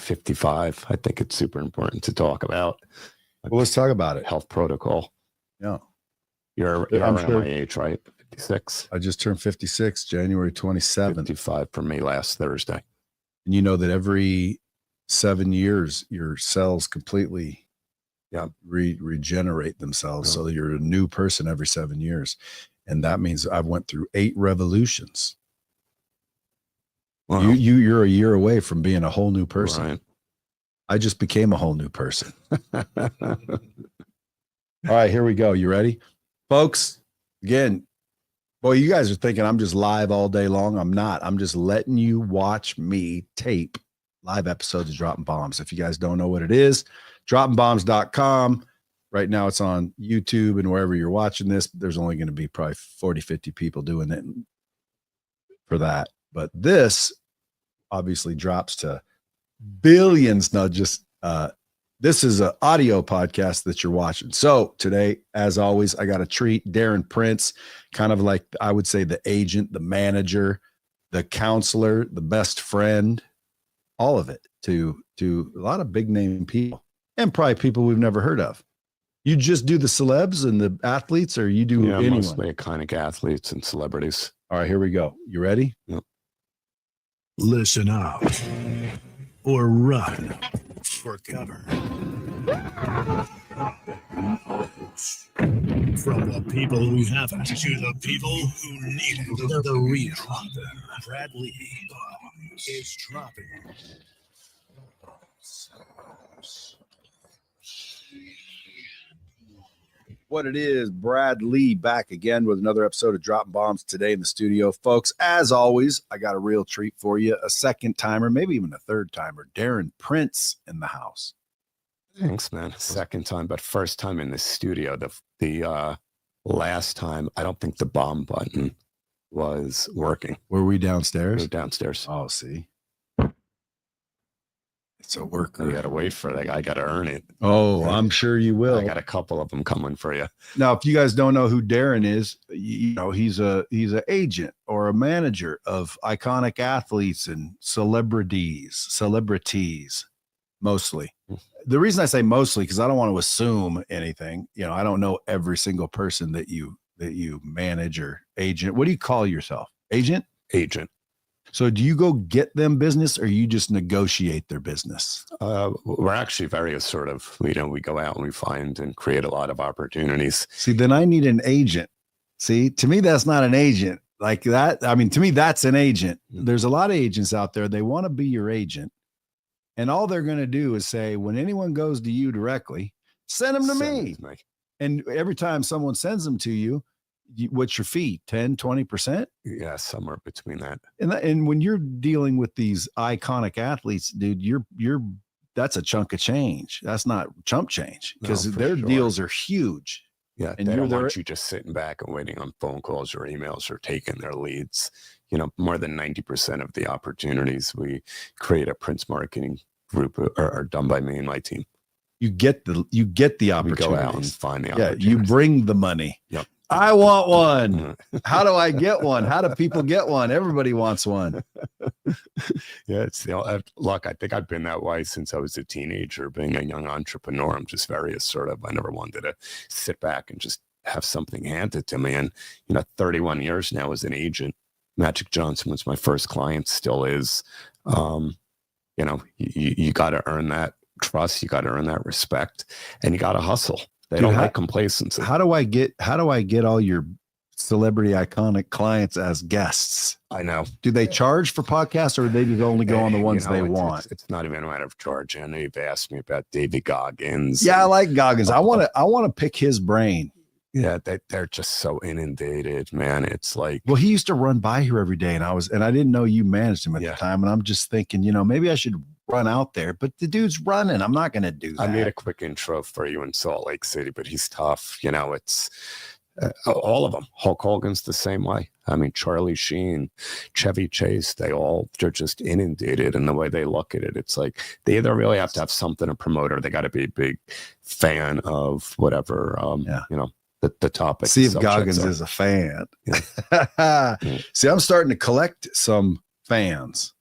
55. I think it's super important to talk about. Well, let's talk about it. Health protocol. Yeah. You're around my age, right? 56. I just turned 56, January 27th. 55 for me last Thursday. And you know that every 7 years, your cells completely regenerate themselves. So you're a new person every 7 years. And that means I've went through 8 revolutions. Wow. You're a year away from being a whole new person. Right. I just became a whole new person. All right, here we go. You ready? Folks, again, boy, you guys are thinking I'm just live all day long. I'm not. I'm just letting you watch me tape live episodes of Dropping Bombs. If you guys don't know what it is, droppingbombs.com. Right now it's on YouTube and wherever you're watching this. There's only going to be probably 40, 50 people doing it for that. But this obviously drops to billions, not just this is an audio podcast that you're watching. So today, as always, I got a treat. Darren Prince, kind of like, I would say, the agent, the manager, the counselor, the best friend, all of it to a lot of big name people and probably people we've never heard of. You just do the celebs and the athletes, or you do anyone? Mostly iconic athletes and celebrities. All right, here we go. You ready? Yep. Listen up or run for cover. From the people who haven't to the people who need it. The real Brad Lea is dropping. What it is, Brad Lea back again with another episode of Dropping Bombs today in the studio. Folks, as always, I got a real treat for you. A second timer, maybe even a third timer. Darren Prince in the house. Thanks, man. Second time, but first time in the studio. The last time, I don't think the bomb button was working. Were we downstairs? We were downstairs. Oh, see. It's a worker. You got to wait for that. I got to earn it. Oh, I'm sure you will. I got a couple of them coming for you. Now, if you guys don't know who Darren is, you know, he's an agent or a manager of iconic athletes and celebrities, mostly. The reason I say mostly, because I don't want to assume anything. You know, I don't know every single person that you manage or agent. What do you call yourself? Agent? Agent. So do you go get them business, or you just negotiate their business? We're actually very assertive. We go out and we find and create a lot of opportunities. See, then I need an agent. See, to me, that's not an agent like that. I mean, to me, that's an agent. There's a lot of agents out there. They want to be your agent. And all they're going to do is say, when anyone goes to you directly, send them to me. And every time someone sends them to you, what's your fee? 10, 20%? Yeah, somewhere between that. And when you're dealing with these iconic athletes, dude, that's a chunk of change. That's not chump change, because their deals are huge. Yeah, and they don't want you just sitting back and waiting on phone calls or emails or taking their leads. You know, more than 90% of the opportunities we create at Prince Marketing Group are done by me and my team. You get the opportunities. We go out and find the opportunities. Yeah, you bring the money. Yep. I want one. How do I get one? How do people get one? Everybody wants one. Yeah, it's look, I think I've been that way since I was a teenager, being a young entrepreneur. I'm just very assertive. I never wanted to sit back and just have something handed to me. And, 31 years now as an agent. Magic Johnson was my first client, still is. You got to earn that trust. You got to earn that respect, and you got to hustle. They don't like complacency. How do I get all your celebrity iconic clients as guests? I know. Do they charge for podcasts, or do they just only go on the ones they want? It's not even a matter of charge. I know you've asked me about David Goggins. Yeah, I like Goggins. I want to pick his brain. Yeah, they're just so inundated, man. It's like, well, he used to run by here every day, and I didn't know you managed him at the time, and I'm just thinking, maybe I should run out there, but the dude's running. I'm not going to do that. I made a quick intro for you in Salt Lake City, but he's tough. It's all of them. Hulk Hogan's the same way. I mean, Charlie Sheen, Chevy Chase, they're just inundated in the way they look at it. It's like they either really have to have something to promote, or they got to be a big fan of whatever, the topic. See if Goggins is a fan. Yeah. See, I'm starting to collect some fans.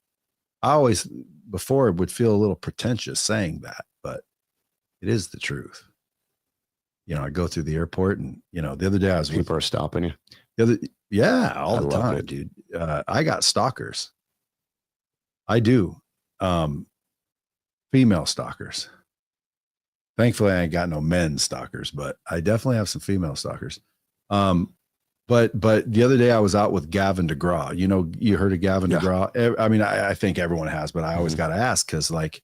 I always, before it would feel a little pretentious saying that, but it is the truth. You know, I go through the airport and, you know, the other day I was people are stopping you. All the time, dude. I got stalkers. I do. Female stalkers. Thankfully, I ain't got no men stalkers, but I definitely have some female stalkers. But the other day I was out with Gavin DeGraw. You know, you heard of Gavin DeGraw? I mean, I think everyone has, but I always got to ask because, like,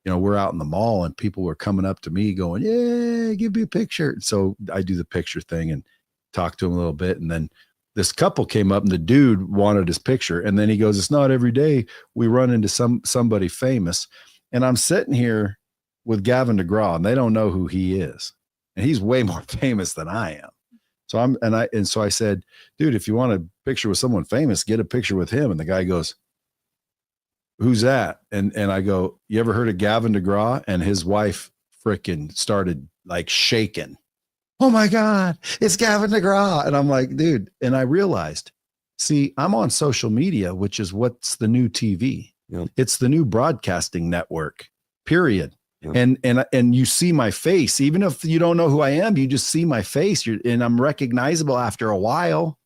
you know, we're out in the mall and people were coming up to me going, yeah, give me a picture. So I do the picture thing and talk to him a little bit. And then this couple came up and the dude wanted his picture. And then he goes, it's not every day we run into somebody famous. And I'm sitting here with Gavin DeGraw and they don't know who he is. And he's way more famous than I am. So I said, dude, if you want a picture with someone famous, get a picture with him. And the guy goes, who's that? And I go, you ever heard of Gavin DeGraw? And his wife freaking started like shaking. Oh my God, it's Gavin DeGraw. And I'm like, dude. And I realized, see, I'm on social media, which is what's the new TV. Yep. It's the new broadcasting network, period. Yep. And you see my face, even if you don't know who I am, you just see my face. And I'm recognizable after a while.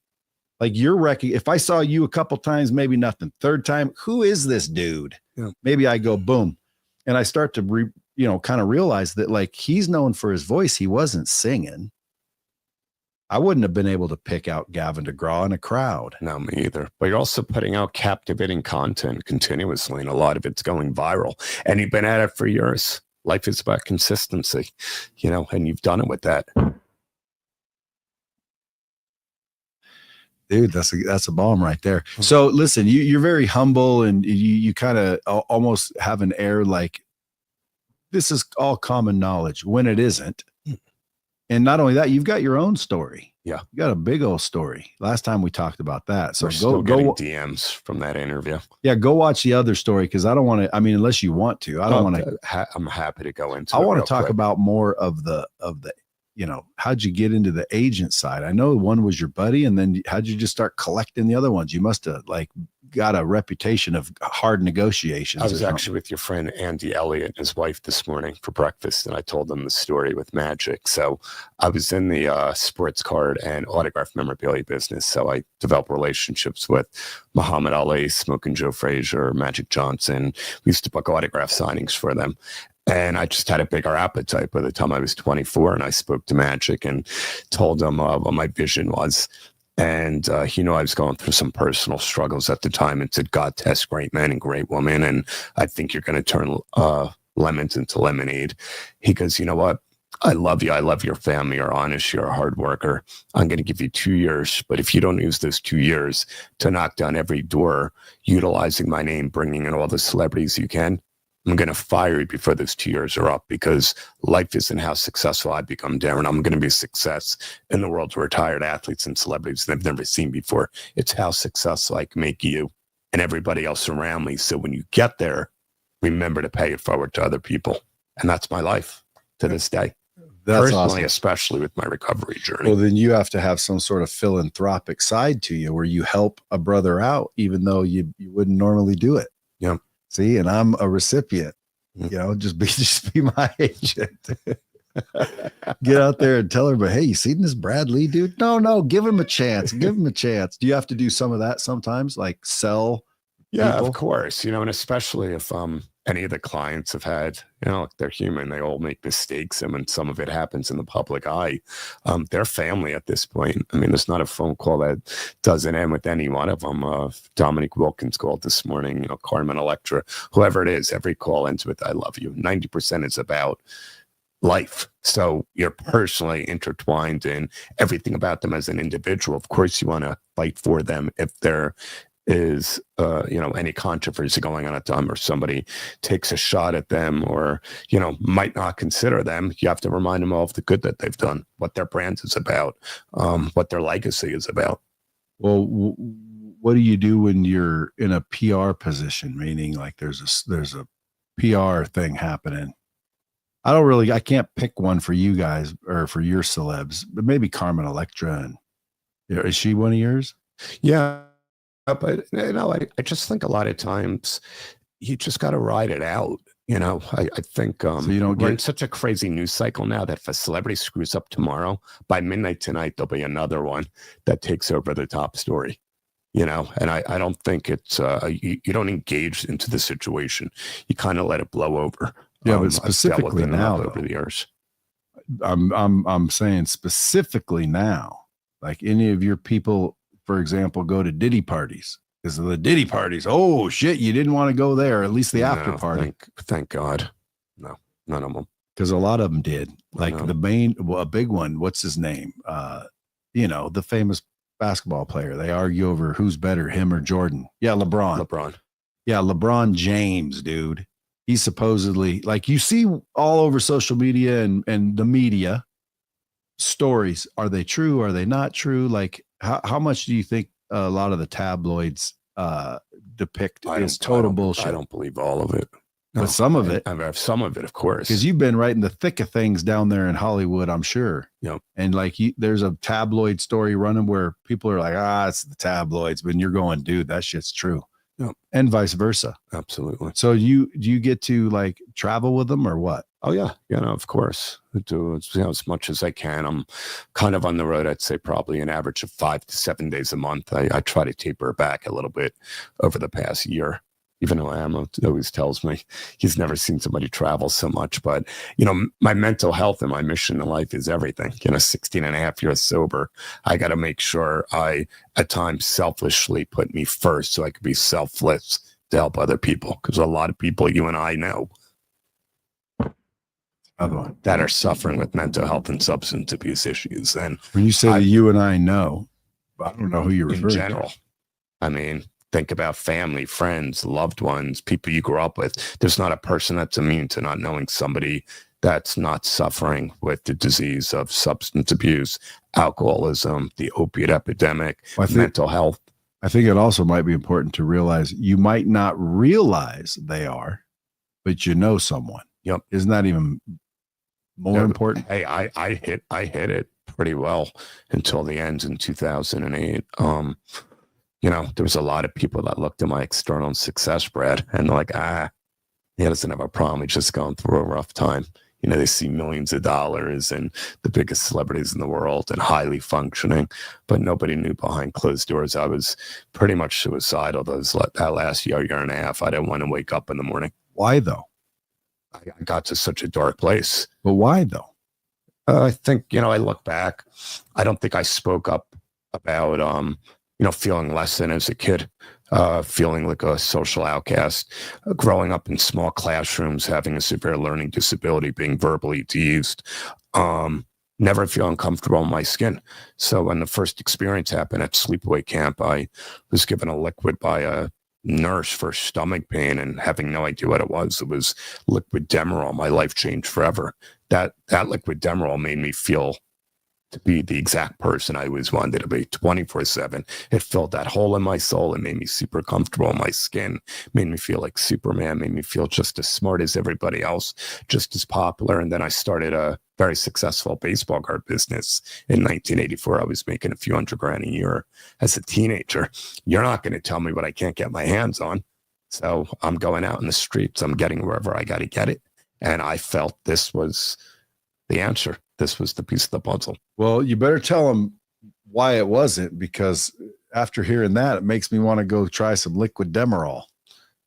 Like if I saw you a couple times, maybe nothing. Third time, who is this dude? Yeah. Maybe I go boom. And I start to kind of realize that, like, he's known for his voice. He wasn't singing. I wouldn't have been able to pick out Gavin DeGraw in a crowd. No, me either. But you're also putting out captivating content continuously, and a lot of it's going viral. And you've been at it for years. Life is about consistency, you know, and you've done it with that. Dude, that's a bomb right there. So listen, you're very humble and you kind of almost have an air like this is all common knowledge when it isn't. And not only that, you've got your own story. Yeah. You got a big old story. Last time we talked about that. So go getting DMs from that interview. Yeah. Go watch the other story. Cause I don't want to, I mean, unless you want to, I don't want to, I'm happy to go into I want to talk about more of the, you know, how'd you get into the agent side? I know one was your buddy, and then how'd you just start collecting the other ones? You must have like got a reputation of hard negotiations. I was actually with your friend Andy Elliott and his wife this morning for breakfast, and I told them the story with Magic. So I was in the sports card and autograph memorabilia business. So I developed relationships with Muhammad Ali, Smoking Joe Frazier, Magic Johnson. We used to book autograph signings for them. And I just had a bigger appetite by the time I was 24, and I spoke to Magic and told him what my vision was. And he knew I was going through some personal struggles at the time, and said, God tests great men and great women, and I think you're going to turn lemons into lemonade. He goes, you know what? I love you. I love your family. You're honest. You're a hard worker. I'm going to give you 2 years. But if you don't use those 2 years to knock down every door, utilizing my name, bringing in all the celebrities you can, I'm going to fire you before those 2 years are up, because life isn't how successful I become, Darren. I'm going to be a success in the world of retired athletes and celebrities they've never seen before. It's how successful I can make you and everybody else around me. So when you get there, remember to pay it forward to other people. And that's my life to this day. That's personally, awesome. Especially with my recovery journey. Well, then you have to have some sort of philanthropic side to you where you help a brother out, even though you wouldn't normally do it. Yeah. See, and I'm a recipient, you know, just be my agent. Get out there and tell her, but hey, you seen this Brad Lea dude? No, give him a chance. Give him a chance. Do you have to do some of that sometimes, like sell? Yeah, people? Of course. You know, and especially if any of the clients have had, you know, they're human, they all make mistakes, and when some of it happens in the public eye, they're family at this point. I mean, there's not a phone call that doesn't end with any one of them. Dominic Wilkins called this morning, you know, Carmen Electra, whoever it is, every call ends with, I love you. 90% is about life. So you're personally intertwined in everything about them as an individual. Of course, you want to fight for them if they're is you know, any controversy going on at them, or somebody takes a shot at them, or, you know, might not consider them. You have to remind them of the good that they've done, what their brand is about, what their legacy is about. Well, what do you do when you're in a PR position, meaning like there's a PR thing happening? I can't pick one for you guys or for your celebs, but maybe Carmen Electra. And is she one of yours? Yeah. But, you know, I just think a lot of times you just got to ride it out. You know, I think So you don't we're in get such a crazy news cycle now that if a celebrity screws up tomorrow, by midnight tonight, there'll be another one that takes over the top story. You know, and I don't think it's you don't engage into the situation. You kind of let it blow over. yeah, but I've dealt with specifically it enough now, over though, the years. I'm saying specifically now, like any of your people, for example, go to Diddy parties. Because of the Diddy parties, oh shit, you didn't want to go there, or at least the after No, party. Thank God. No, none of them. Because a lot of them did. Like No. the main, well, a big one. What's his name? You know, the famous basketball player. They argue over who's better, him or Jordan. Yeah, LeBron. Yeah, LeBron James, dude. He's supposedly, like, you see all over social media and the media stories. Are they true? Are they not true? Like, how much do you think a lot of the tabloids depict is total bullshit? I don't believe all of it. No, but some of it. I have some of it, of course. Because you've been right in the thick of things down there in Hollywood, I'm sure. Yep. And like there's a tabloid story running where people are like, it's the tabloids, but you're going, dude, that shit's true. Yep. And vice versa. Absolutely. So do you get to like travel with them or what? Oh yeah. You know, of course. I do, you know, as much as I can. I'm kind of on the road, I'd say probably an average of 5 to 7 days a month. I try to taper it back a little bit over the past year. Even though Am always tells me he's never seen somebody travel so much. But, you know, my mental health and my mission in life is everything. You know, 16 and a half years sober, I got to make sure I, at times, selfishly put me first so I could be selfless to help other people. Because a lot of people you and I know that are suffering with mental health and substance abuse issues. And when you say you and I know, I don't know who you're referring to. In general, I mean, think about family, friends, loved ones, people you grew up with. There's not a person that's immune to not knowing somebody that's not suffering with the disease of substance abuse, alcoholism, the opiate epidemic, mental health. I think it also might be important to realize you might not realize they are, but you know someone. Yep. Isn't that even more important? Hey, I hit it pretty well until the end in 2008. You know, there was a lot of people that looked at my external success, Brad, and like, he doesn't have a problem. He's just going through a rough time. You know, they see millions of dollars and the biggest celebrities in the world and highly functioning, but nobody knew behind closed doors. I was pretty much suicidal that last year and a half. I didn't want to wake up in the morning. Why though? I got to such a dark place. But why though? I think, you know, I look back, I don't think I spoke up about, you know, feeling less than as a kid, feeling like a social outcast, growing up in small classrooms, having a severe learning disability, being verbally teased, never feeling comfortable in my skin. So when the first experience happened at sleepaway camp, I was given a liquid by a nurse for stomach pain and having no idea what it was. It was liquid Demerol. My life changed forever. That liquid Demerol made me feel to be the exact person I always wanted to be 24/7. It filled that hole in my soul. It made me super comfortable in my skin, made me feel like Superman, made me feel just as smart as everybody else, just as popular. And then I started a very successful baseball card business in 1984. I was making a few $100,000 a year as a teenager. You're not going to tell me what I can't get my hands on. So I'm going out in the streets. I'm getting wherever I got to get it. And I felt this was the answer. This was the piece of the puzzle. Well, you better tell them why it wasn't, because after hearing that, it makes me want to go try some liquid Demerol.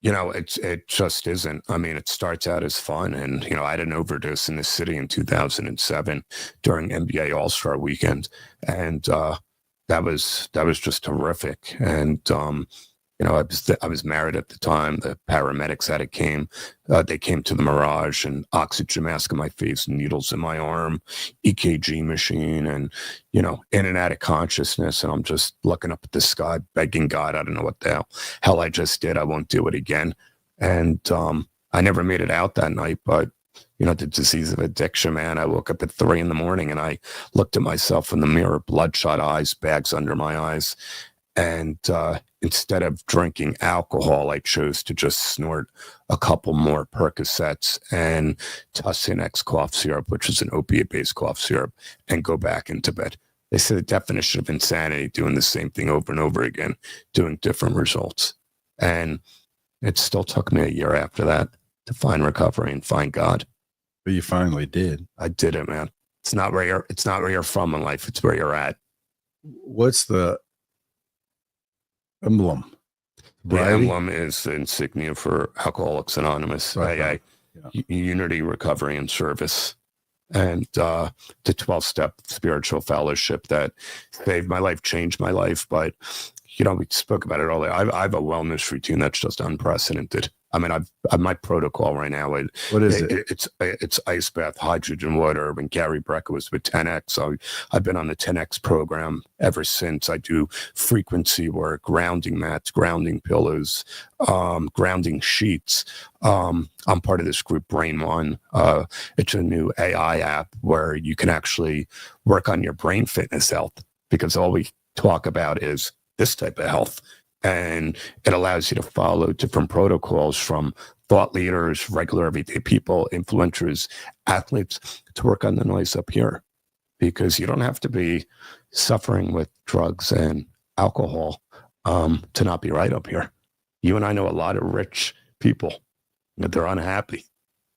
You know, it just isn't. I mean, it starts out as fun. And, you know, I had an overdose in the city in 2007 during NBA All-Star Weekend. And that was just horrific. And, you know, I was married at the time. The paramedics they came to the Mirage, and oxygen mask in my face, needles in my arm, EKG machine, and, you know, in and out of consciousness. And I'm just looking up at the sky, begging God, I don't know what the hell I just did. I won't do it again. And I never made it out that night, but, you know, the disease of addiction, man. I woke up at 3 a.m. and I looked at myself in the mirror, bloodshot eyes, bags under my eyes. And instead of drinking alcohol, I chose to just snort a couple more Percocets and Tussinex cough syrup, which is an opiate-based cough syrup, and go back into bed. They say the definition of insanity, doing the same thing over and over again, doing different results. And It still took me a year after that to find recovery and find God. But you finally did. I did it, man. It's not where you're from in life. It's where you're at. What's the emblem? The emblem is the insignia for Alcoholics Anonymous, AA, Unity, Recovery, and Service, and the 12-step spiritual fellowship that saved my life, changed my life. But, we spoke about it earlier. I have a wellness routine that's just unprecedented. I mean, I've my protocol right now. What is it? It's ice bath, hydrogen water. When Gary Brecka was with 10X, so I've been on the 10X program ever since. I do frequency work, grounding mats, grounding pillows, grounding sheets. I'm part of this group, Brain One. It's a new AI app where you can actually work on your brain fitness health, because all we talk about is this type of health. And it allows you to follow different protocols from thought leaders, regular everyday people, influencers, athletes, to work on the noise up here. Because you don't have to be suffering with drugs and alcohol to not be right up here. You and I know a lot of rich people that they're unhappy.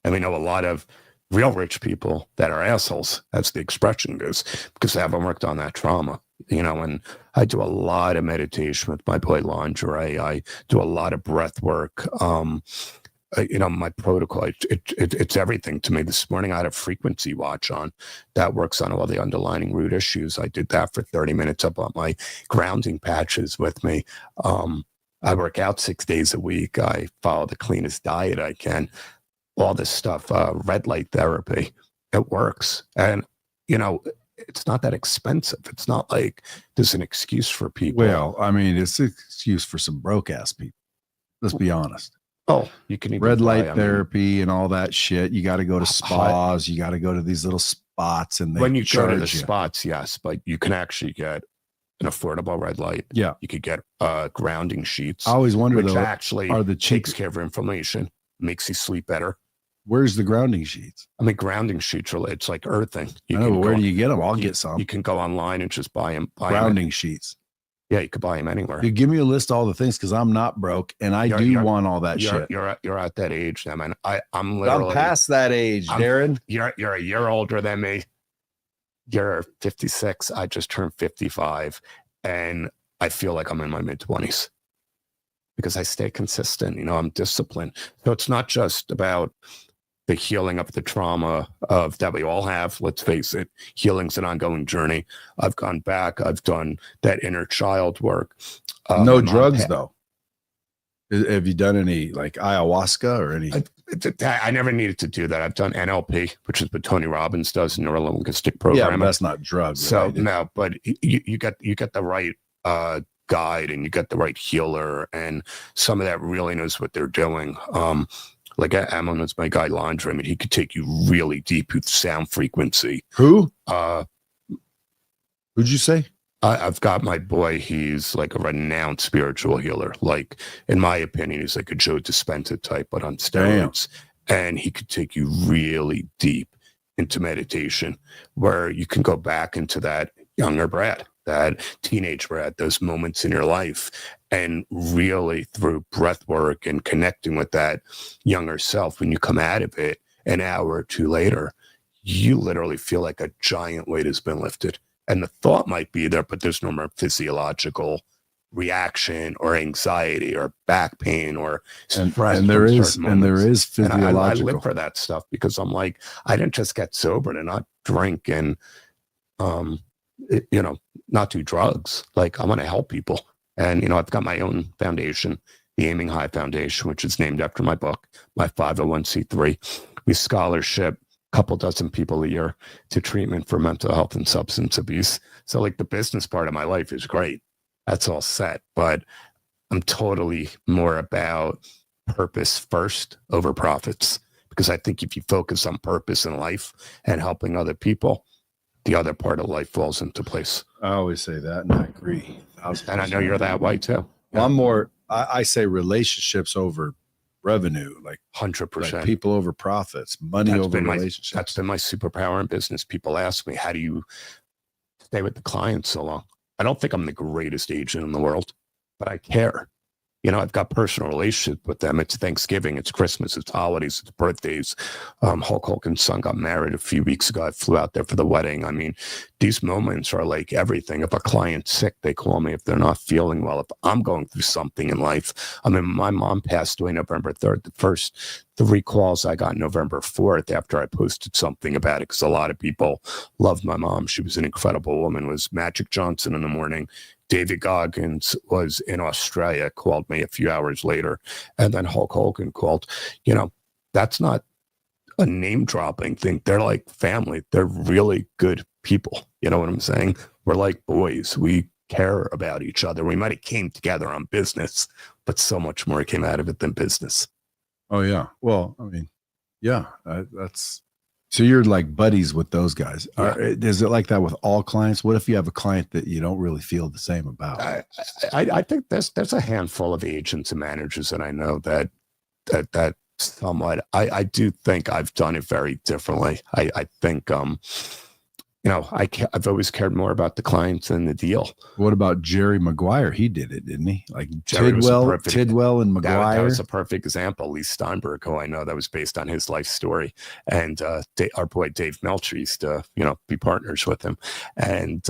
And we know a lot of real rich people that are assholes, as the expression goes, because they haven't worked on that trauma. And I do a lot of meditation with my boy Lingerie. I do a lot of breath work. My protocol, it's everything to me. This morning I had a frequency watch on that works on all the underlying root issues. I did that for 30 minutes up on my grounding patches with me. I work out 6 days a week. I follow the cleanest diet I can. All this stuff, red light therapy, it works. And, it's not that expensive. It's not like there's an excuse for people. Well, I mean, it's an excuse for some broke ass people. Let's be honest. Oh, you can even red light therapy and all that shit. You got to go to spas. You got to go to these little spots, and when you go to the spots, yes, but you can actually get an affordable red light. Yeah, you could get grounding sheets. I always wonder, which though, actually takes care of inflammation, makes you sleep better. Where's the grounding sheets? I mean, grounding sheets are, it's like earthing. Where do you get them? I'll get some. You can go online and just buy them. Grounding sheets. Yeah, you could buy them anywhere. Dude, give me a list of all the things, because I'm not broke and I do want all that shit. You're at that age now, man. I'm literally. I'm past that age, Darren. You're a year older than me. You're 56. I just turned 55, and I feel like I'm in my mid-20s because I stay consistent. I'm disciplined. So it's not just about the healing of the trauma that we all have. Let's face it, healing's an ongoing journey. I've gone back. I've done that inner child work. No drugs, though. Have you done any like ayahuasca or any? I never needed to do that. I've done NLP, which is what Tony Robbins does, neuro-linguistic programming. Yeah, but that's not drugs. So no, but you get the right guide, and you get the right healer, and some of that really knows what they're doing. Like Amon is my guy, Landry. I mean, he could take you really deep with sound frequency. Who? Who'd you say? I've got my boy. He's like a renowned spiritual healer. Like, in my opinion, he's like a Joe Dispenza type, but on steroids. Damn. And he could take you really deep into meditation, where you can go back into that younger Brad, that teenage Brad, those moments in your life, and really through breath work and connecting with that younger self, when you come out of it an hour or two later, you literally feel like a giant weight has been lifted. And the thought might be there, but there's no more physiological reaction or anxiety or back pain or stress. And there is physiological. I live for that stuff, because I'm like, I didn't just get sober to not drink and, not do drugs. Like, I want to help people. And, I've got my own foundation, the Aiming High Foundation, which is named after my book, my 501c3. We scholarship a couple dozen people a year to treatment for mental health and substance abuse. So like, the business part of my life is great. That's all set. But I'm totally more about purpose first over profits, because I think if you focus on purpose in life and helping other people, the other part of life falls into place. I always say that, and I agree. And I know you're that way too. Well, I'm more, I say relationships over revenue, like 100%. Like people over profits, money over relationships. That's been my superpower in business. People ask me, how do you stay with the clients so long? I don't think I'm the greatest agent in the world, but I care. I've got personal relationships with them. It's Thanksgiving, it's Christmas, it's holidays, it's birthdays. Hulk Hogan's son got married a few weeks ago. I flew out there for the wedding. I mean, these moments are like everything. If a client's sick, they call me. If they're not feeling well, if I'm going through something in life. I mean, my mom passed away November 3rd. The first 3 calls I got November 4th after I posted something about it, because a lot of people loved my mom. She was an incredible woman. Was Magic Johnson in the morning. David Goggins was in Australia, called me a few hours later, and then Hulk Hogan called. That's not a name dropping thing. They're like family. They're really good people. You know what I'm saying? We're like boys. We care about each other. We might have came together on business, but so much more came out of it than business. Oh yeah. Well, I mean, yeah, that's. So you're like buddies with those guys. Yeah. Is it like that with all clients? What if you have a client that you don't really feel the same about? I think there's a handful of agents and managers that I know that somewhat. I do think I've done it very differently. I think I've always cared more about the clients than the deal. What about Jerry Maguire? He did it, didn't he? Like Tidwell and Maguire. That was a perfect example. Lee Steinberg, who I know, that was based on his life story. And our boy Dave Melcher used to, be partners with him. And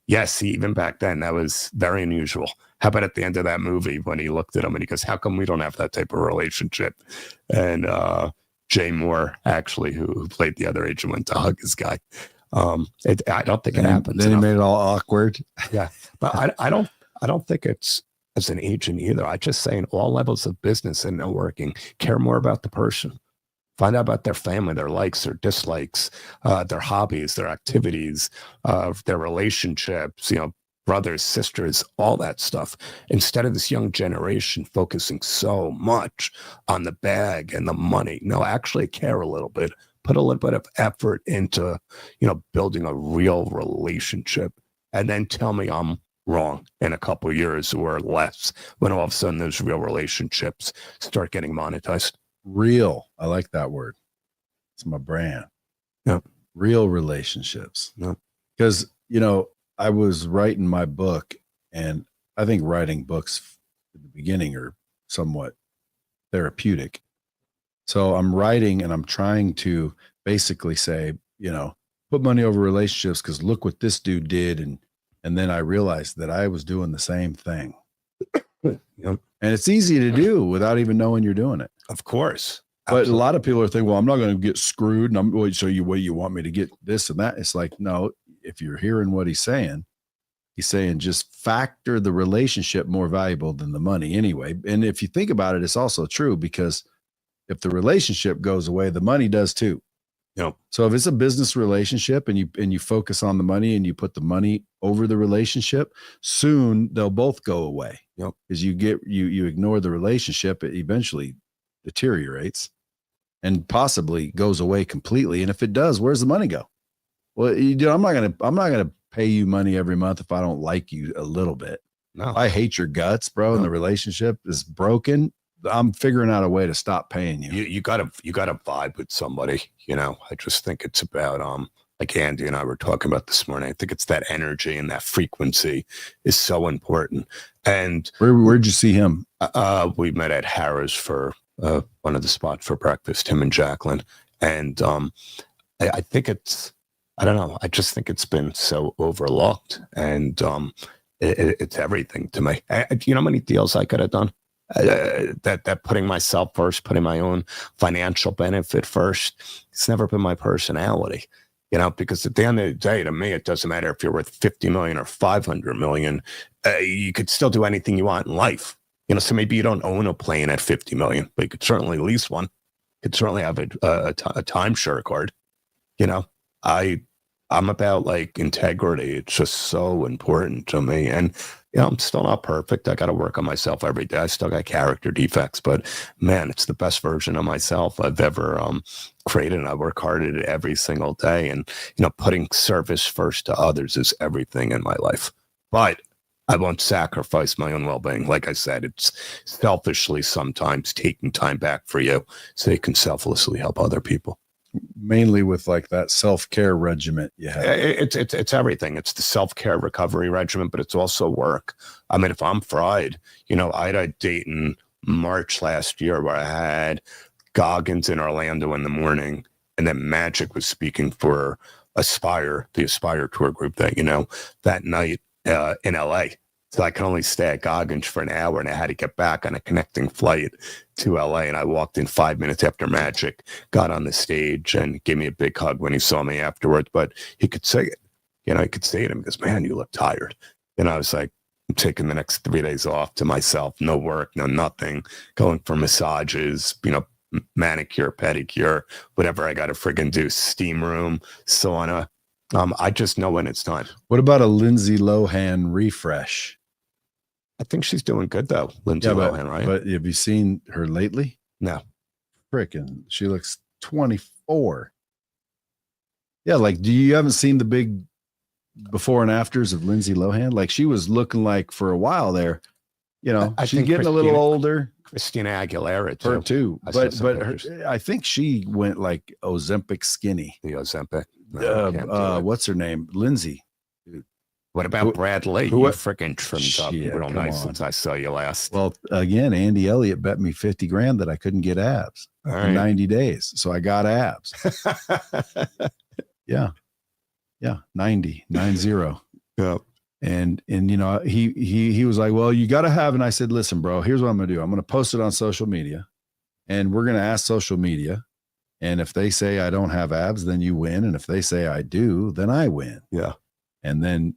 yes, even back then, that was very unusual. How about at the end of that movie when he looked at him and he goes, "How come we don't have that type of relationship?" And Jay Moore, actually, who played the other agent, went to hug his guy. I don't think it happens. Then he made it all awkward. Yeah, but I don't think it's as an agent either. I just say in all levels of business and networking, care more about the person. Find out about their family, their likes, their dislikes, their hobbies, their activities, their relationships. Brothers, sisters, all that stuff. Instead of this young generation focusing so much on the bag and the money, no, actually care a little bit. Put a little bit of effort into, building a real relationship, and then tell me I'm wrong in a couple of years or less when all of a sudden those real relationships start getting monetized. Real. I like that word. It's my brand. Yeah. Real relationships. Yeah. Because, I was writing my book, and I think writing books at the beginning are somewhat therapeutic. So I'm writing and I'm trying to basically say, put money over relationships because look what this dude did. And then I realized that I was doing the same thing. Yep. And it's easy to do without even knowing you're doing it. Of course. But a lot of people are thinking, well, I'm not going to get screwed. And you want me to get this and that? It's like, no, if you're hearing what he's saying just factor the relationship more valuable than the money anyway. And if you think about it, it's also true because if the relationship goes away, the money does too. Yep. So if it's a business relationship and you focus on the money and you put the money over the relationship, soon they'll both go away. Yep. Because you ignore the relationship, it eventually deteriorates and possibly goes away completely. And if it does, where's the money go? Well, I'm not gonna pay you money every month if I don't like you a little bit. No. If I hate your guts, bro, and the relationship is broken, I'm figuring out a way to stop paying you. You gotta vibe with somebody. I just think it's about like Andy and I were talking about this morning. I think it's that energy and that frequency is so important. And where'd you see him? We met at Harrah's for one of the spots for breakfast, him and Jacqueline. And I think I don't know. I just think it's been so overlooked, and it's everything to me. You know how many deals I could have done? That putting myself first, putting my own financial benefit first. It's never been my personality, because at the end of the day, to me, it doesn't matter if you're worth 50 million or 500 million. You could still do anything you want in life. So maybe you don't own a plane at 50 million, but you could certainly lease one. You could certainly have a timeshare card. I'm about like integrity. It's just so important to me. And, I'm still not perfect. I got to work on myself every day. I still got character defects, but man, it's the best version of myself I've ever created. And I work hard at it every single day. And, putting service first to others is everything in my life. But I won't sacrifice my own well-being. Like I said, it's selfishly sometimes taking time back for you so you can selflessly help other people. mainly with like that self-care regimen you have. It's everything. It's the self-care recovery regimen, but it's also work. I mean, if I'm fried, I had a date in March last year where I had Goggins in Orlando in the morning, and then Magic was speaking for Aspire, the Aspire tour group that night in LA. So I can only stay at Goggins for an hour, and I had to get back on a connecting flight to LA. And I walked in 5 minutes after Magic got on the stage and gave me a big hug when he saw me afterwards. But he could say it, he could say to him, because, man, you look tired. And I was like, I'm taking the next 3 days off to myself, no work, no nothing, going for massages, manicure, pedicure, whatever I got to friggin' do, steam room, sauna. I just know when it's time. What about a Lindsay Lohan refresh? I think she's doing good though, Lindsay Lohan, right? But have you seen her lately? No. Frickin', she looks 24. Yeah, like you haven't seen the big before and afters of Lindsay Lohan? Like she was looking like for a while there, she's getting a little older. Christina Aguilera too. Her too. But I think she went like Ozempic skinny. The Ozempic. What's her name? Lindsay. What about Brad Lea? You freaking trimmed up real nice since I saw you last. Well, again, Andy Elliott bet me $50,000 that I couldn't get abs in 90 days. So I got abs. Yeah. 90. Yeah. And he was like, well, you got to have, and I said, listen, bro, here's what I'm going to do. I'm going to post it on social media, and we're going to ask social media. And if they say I don't have abs, then you win. And if they say I do, then I win. Yeah. And then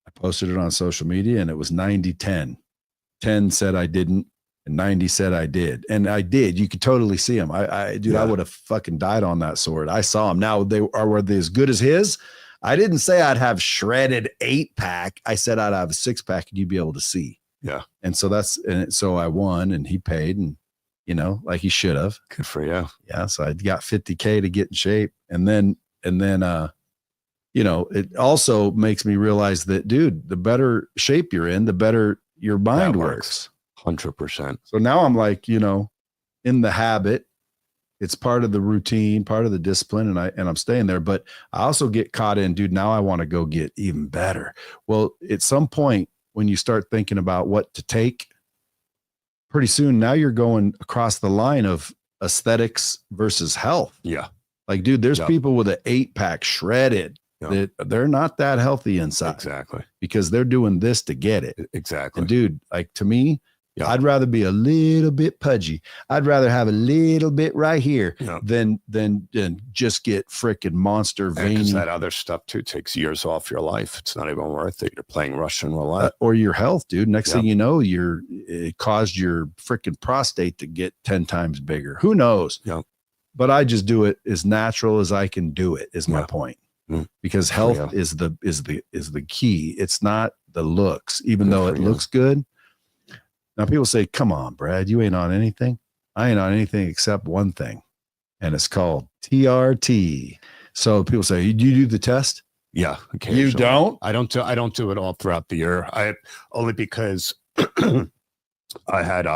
I posted it on social media, and it was 90-10. 10 said I didn't, and 90 said I did. And I did. You could totally see them. I would have fucking died on that sword. I saw them. Now were they as good as his? I didn't say I'd have shredded 8-pack. I said I'd have a 6-pack and you'd be able to see. Yeah. And so I won, and he paid, and like he should have. Good for you. Yeah. So I got $50,000 to get in shape. And then it also makes me realize that, dude, the better shape you're in, the better your mind works. 100%. So now I'm like, in the habit. It's part of the routine, part of the discipline, and I'm staying there. But I also get caught in, dude, now I want to go get even better. Well, at some point when you start thinking about what to take, pretty soon now you're going across the line of aesthetics versus health. Yeah. Like, dude, there's people with an 8-pack shredded that they're not that healthy inside. Exactly. Because they're doing this to get it. Exactly. And dude, like to me, I'd rather be a little bit pudgy. I'd rather have a little bit right here than just get freaking monster veiny. Because that other stuff too takes years off your life. It's not even worth it. You're playing Russian roulette. Or your health, dude. Next thing you know, it caused your freaking prostate to get 10 times bigger. Who knows? Yeah. But I just do it as natural as I can do it, is my point. Because health is the key. It's not the looks, even though it looks good. Now people say, come on, Brad, you ain't on anything. I ain't on anything except one thing. And it's called TRT. So people say, do you do the test? Yeah. You don't? I don't do it all throughout the year. Only because I had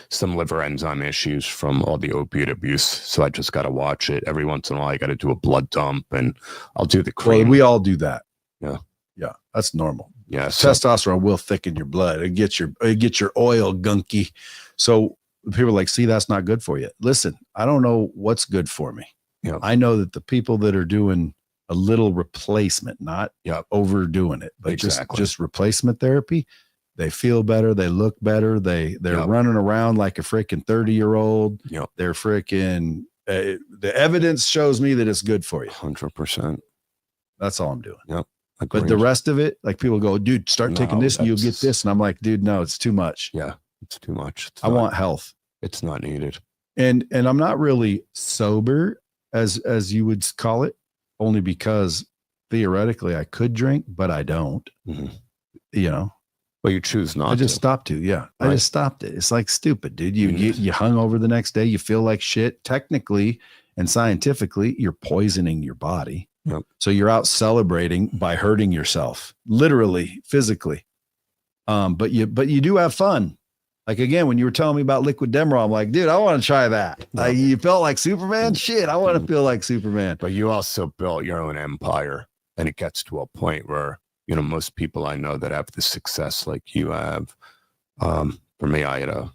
some liver enzyme issues from all the opiate abuse. So I just got to watch it. Every once in a while, I got to do a blood dump, and I'll do the cream. Well, we all do that. Yeah. Yeah. That's normal. Yeah. Testosterone will thicken your blood. It gets your oil gunky. So people are like, see, that's not good for you. Listen, I don't know what's good for me. Yeah. I know that the people that are doing a little replacement, not overdoing it, but just replacement therapy, they feel better. They look better. They're running around like a freaking 30-year-old. Yep. They're freaking, the evidence shows me that it's good for you. 100%. That's all I'm doing. Yep. Agreed. But the rest of it, like people go, dude, start taking this and you'll get this. And I'm like, dude, no, it's too much. Yeah. It's too much. I want health. It's not needed. And I'm not really sober as you would call it, only because theoretically I could drink, but I don't, Well, you choose not I just stopped to. Yeah. Right. I just stopped it. It's like stupid, dude. You hung over the next day. You feel like shit. Technically and scientifically, you're poisoning your body. Yep. So you're out celebrating by hurting yourself, literally, physically. But you do have fun. Like, again, when you were telling me about liquid Demerol, I'm like, dude, I want to try that. No. Like, you felt like Superman? Shit, I want to feel like Superman. But you also built your own empire. And it gets to a point where, most people I know that have the success like you have, for me, I had to,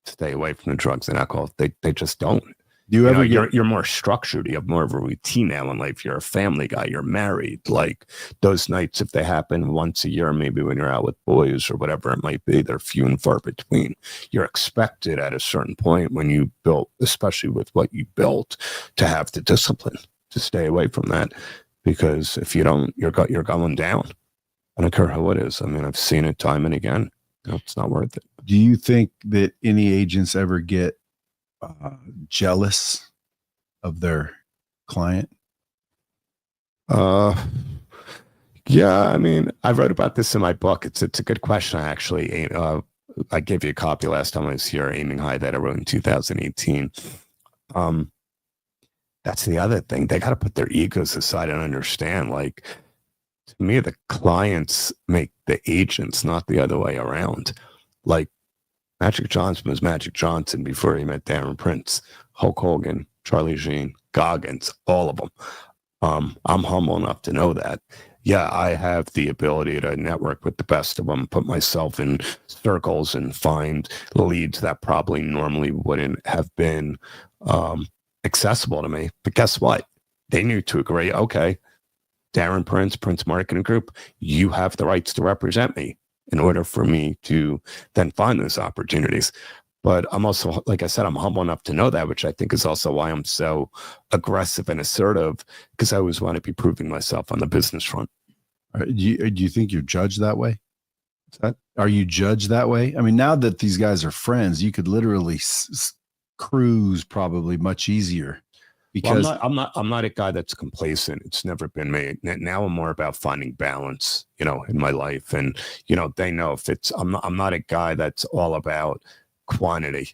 stay away from the drugs and alcohol. They just don't. Do you ever you're more structured. You have more of a routine now in life. You're a family guy. You're married. Like those nights, if they happen once a year, maybe when you're out with boys or whatever it might be, they're few and far between. You're expected at a certain point when you built, especially with what you built, to have the discipline to stay away from that. Because if you don't, you're going down. I don't care who it is. I mean, I've seen it time and again. It's not worth it. Do you think that any agents ever get jealous of their client? Yeah, I mean, I wrote about this in my book. It's a good question. I gave you a copy last time I was here, Aiming High, that I wrote in 2018. That's the other thing. They got to put their egos aside and understand, like, to me, the clients make the agents, not the other way around. Like, Magic Johnson was Magic Johnson before he met Darren Prince, Hulk Hogan, Charlie Sheen, Goggins, all of them. I'm humble enough to know that. Yeah, I have the ability to network with the best of them, put myself in circles and find leads that probably normally wouldn't have been accessible to me. But guess what? They knew to agree, okay, Darren Prince, Prince Marketing Group, you have the rights to represent me in order for me to then find those opportunities. But I'm also, like I said, I'm humble enough to know that, which I think is also why I'm so aggressive and assertive, because I always want to be proving myself on the business front. Do you think you're judged that way? Are you judged that way? I mean, now that these guys are friends, you could literally cruise probably much easier. Because I'm not a guy that's complacent. It's never been me. Now I'm more about finding balance, in my life. And, they know if I'm not a guy that's all about quantity.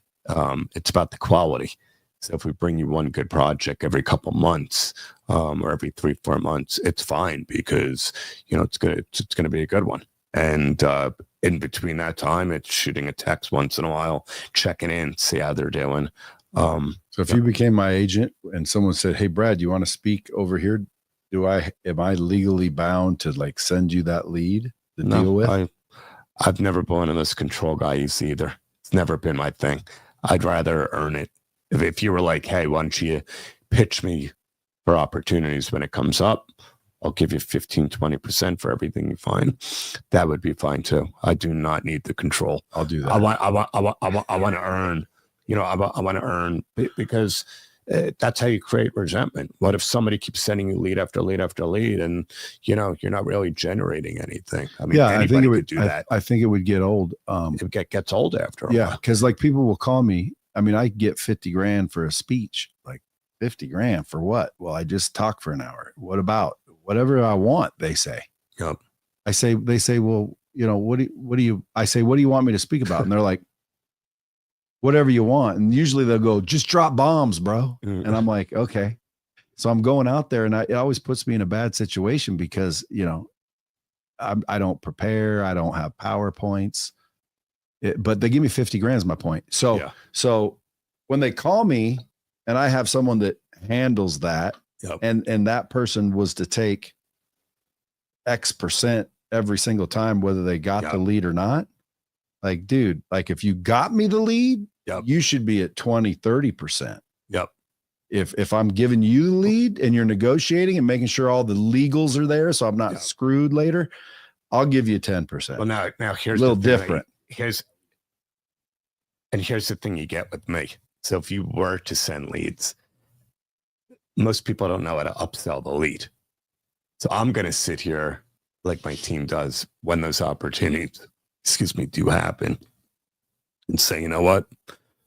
It's about the quality. So if we bring you one good project every couple months, or every 3-4 months, it's fine because, it's going to be a good one. And, in between that time, it's shooting a text once in a while, checking in, see how they're doing. So if you became my agent and someone said, "Hey, Brad, you want to speak over here?" Am I legally bound to like send you that lead to deal with? I've never been one of those control guys either. It's never been my thing. I'd rather earn it. If you were like, "Hey, why don't you pitch me for opportunities when it comes up? I'll give you 15-20% for everything you find." That would be fine too. I do not need the control. I'll do that. I want to earn. I want to earn, because that's how you create resentment. What if somebody keeps sending you lead after lead after lead, and you're not really generating anything? I mean, anybody could do that. I think it would get old. It gets old after a while. Because like people will call me. I mean, I get $50,000 for a speech. Like $50,000 for what? Well, I just talk for an hour. What about whatever I want? They say. Yep. They say, well, what do you? I say, what do you want me to speak about? And they're like, whatever you want. And usually they'll go, just drop bombs, bro. And I'm like, okay. So I'm going out there, and it always puts me in a bad situation because, I don't prepare. I don't have PowerPoints, but they give me $50,000 is my point. So when they call me and I have someone that handles that, and that person was to take X% every single time, whether they got the lead or not. Like, dude, like if you got me the lead, you should be at 20-30%. Yep. If I'm giving you the lead and you're negotiating and making sure all the legals are there, so I'm not screwed later, I'll give you 10%. Well, now here's a little different. Here's the thing you get with me. So if you were to send leads, most people don't know how to upsell the lead. So I'm going to sit here like my team does when those opportunities, do happen, and say, you know what,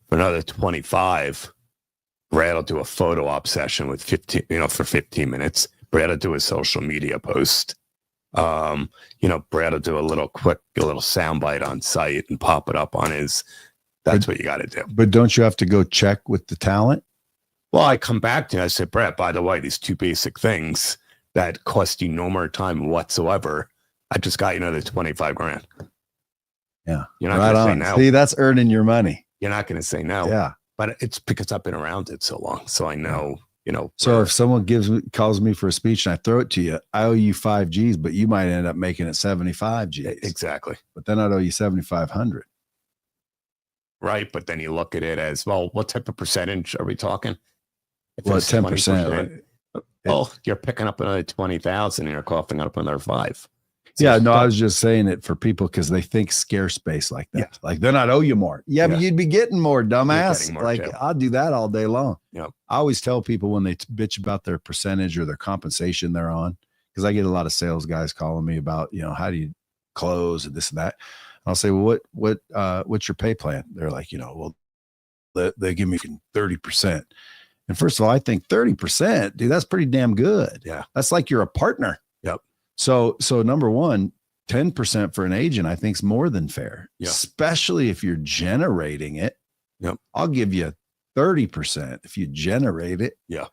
for another 25, Brad will do a photo op session with 15, for 15 minutes. Brad will do a social media post. Brad will do a little soundbite on site and pop it up on his. That's what you got to do. But don't you have to go check with the talent? Well, I come back to you. I said, Brad, by the way, these 2 basic things that cost you no more time whatsoever, I just got you another $25,000. Yeah. You're not Right going to say on. no. See, that's earning your money. You're not going to say no. Yeah. But it's because I've been around it so long. So I know, So if someone calls me for a speech and I throw it to you, I owe you 5 G's, but you might end up making it 75 G's. Exactly. But then I'd owe you 7,500. Right. But then you look at it as, well, what type of percentage are we talking? Well, 10%. Oh, you're picking up another 20,000 and you're coughing up another 5. So yeah, no, I was just saying it for people because they think scare space like that. Yeah. Like then I'd owe you more. Yeah, but you'd be getting more, dumbass. Getting more, like too. I'll do that all day long. Yep. I always tell people when they bitch about their percentage or their compensation they're on, because I get a lot of sales guys calling me about, how do you close and this and that. And I'll say, well, what's your pay plan? They're like, well, they give me 30%. And first of all, I think 30%, dude, that's pretty damn good. Yeah. That's like you're a partner. Yep. So number one, 10% for an agent, I think is more than fair, especially if you're generating it. Yep. I'll give you 30% if you generate it. Yeah.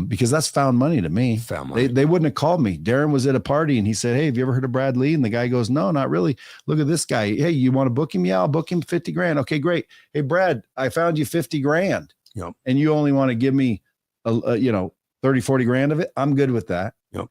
Because that's found money to me. Found money. They wouldn't have called me. Darren was at a party and he said, hey, have you ever heard of Brad Lea? And the guy goes, no, not really. Look at this guy. Hey, you want to book him? Yeah, I'll book him 50 grand. Okay, great. Hey, Brad, I found you 50 grand. Yep. And you only want to give me, 30, 40 grand of it. I'm good with that. Yep.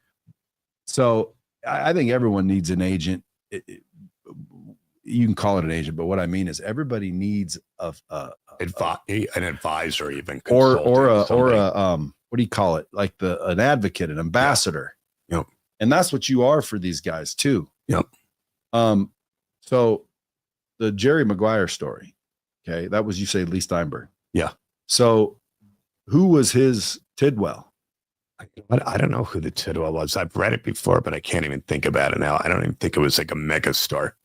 So I think everyone needs an agent. You can call it an agent, but what I mean is everybody needs an advisor, even or a what do you call it? Like an advocate, an ambassador. Yep. And that's what you are for these guys too. Yep. So the Jerry Maguire story, okay, that was, you say, Lee Steinberg. Yeah. So who was his Tidwell? I don't know who the Tidwell was. I've read it before, but I can't even think about it now. I don't even think it was like a mega star.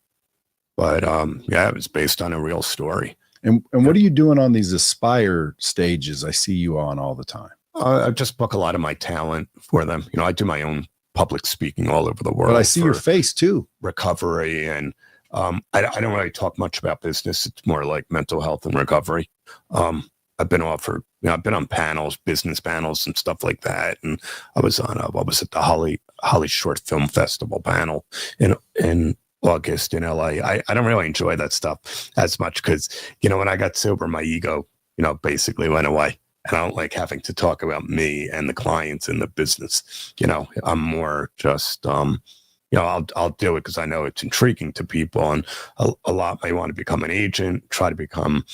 But it was based on a real story. And what are you doing on these Aspire stages I see you on all the time? I just book a lot of my talent for them. I do my own public speaking all over the world. But I see your face too. Recovery. And I don't really talk much about business. It's more like mental health and recovery. I've been offered, I've been on panels, business panels and stuff like that. And I was on, at the Holly Short Film Festival panel in August in LA. I don't really enjoy that stuff as much because, when I got sober, my ego, basically went away. And I don't like having to talk about me and the clients and the business. I'm more just, I'll do it because I know it's intriguing to people, and a lot may want to become an agent, try to become,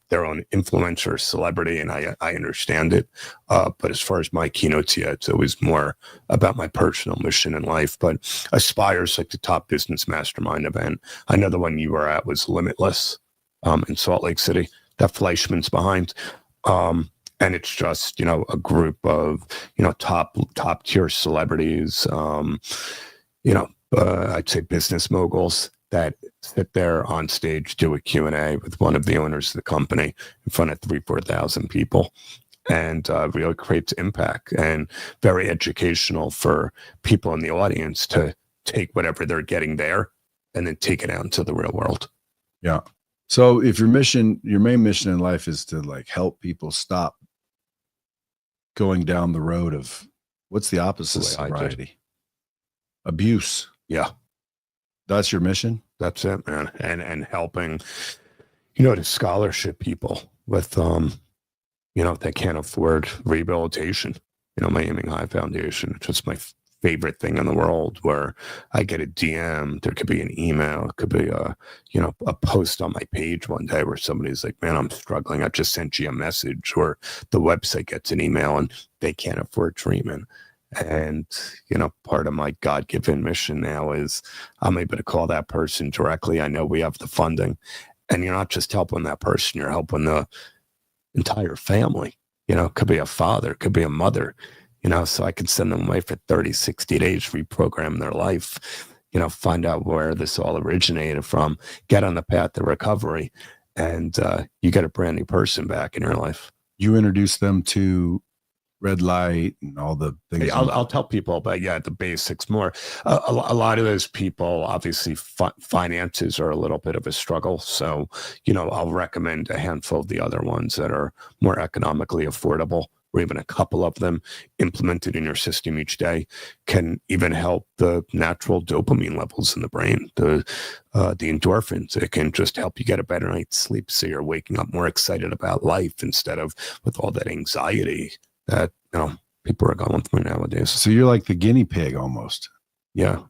their own influencer, celebrity, and I understand it. But as far as my keynotes, it's always more about my personal mission in life. But Aspire's like the top business mastermind event. I know the one you were at was Limitless in Salt Lake City. That Fleischman's behind. And it's just, a group of, top tier celebrities, I'd say business moguls that sit there on stage, do a Q&A with one of the owners of the company in front of 4,000 people, and really creates impact and very educational for people in the audience to take whatever they're getting there and then take it out into the real world. Yeah. So if your main mission in life is to like help people stop going down the road of what's the opposite of sobriety? Abuse. Yeah. That's your mission? That's it, man. And helping, to scholarship people with, if they can't afford rehabilitation. My Aiming High Foundation, it's just my favorite thing in the world, where I get a DM, there could be an email, it could be a post on my page one day where somebody's like, man, I'm struggling. I just sent you a message, or the website gets an email and they can't afford treatment. And, part of my God-given mission now is I'm able to call that person directly. I know we have the funding, and you're not just helping that person, you're helping the entire family. It could be a father, it could be a mother, so I can send them away for 30, 60 days, reprogram their life, find out where this all originated from, get on the path to recovery, and you get a brand new person back in your life. You introduce them to red light and all the things. I'll tell people about, the basics more. A lot of those people, obviously, finances are a little bit of a struggle. So, I'll recommend a handful of the other ones that are more economically affordable, or even a couple of them implemented in your system each day can even help the natural dopamine levels in the brain, the endorphins. It can just help you get a better night's sleep, so you're waking up more excited about life instead of with all that anxiety that people are going through nowadays. So you're like the guinea pig almost. Yeah,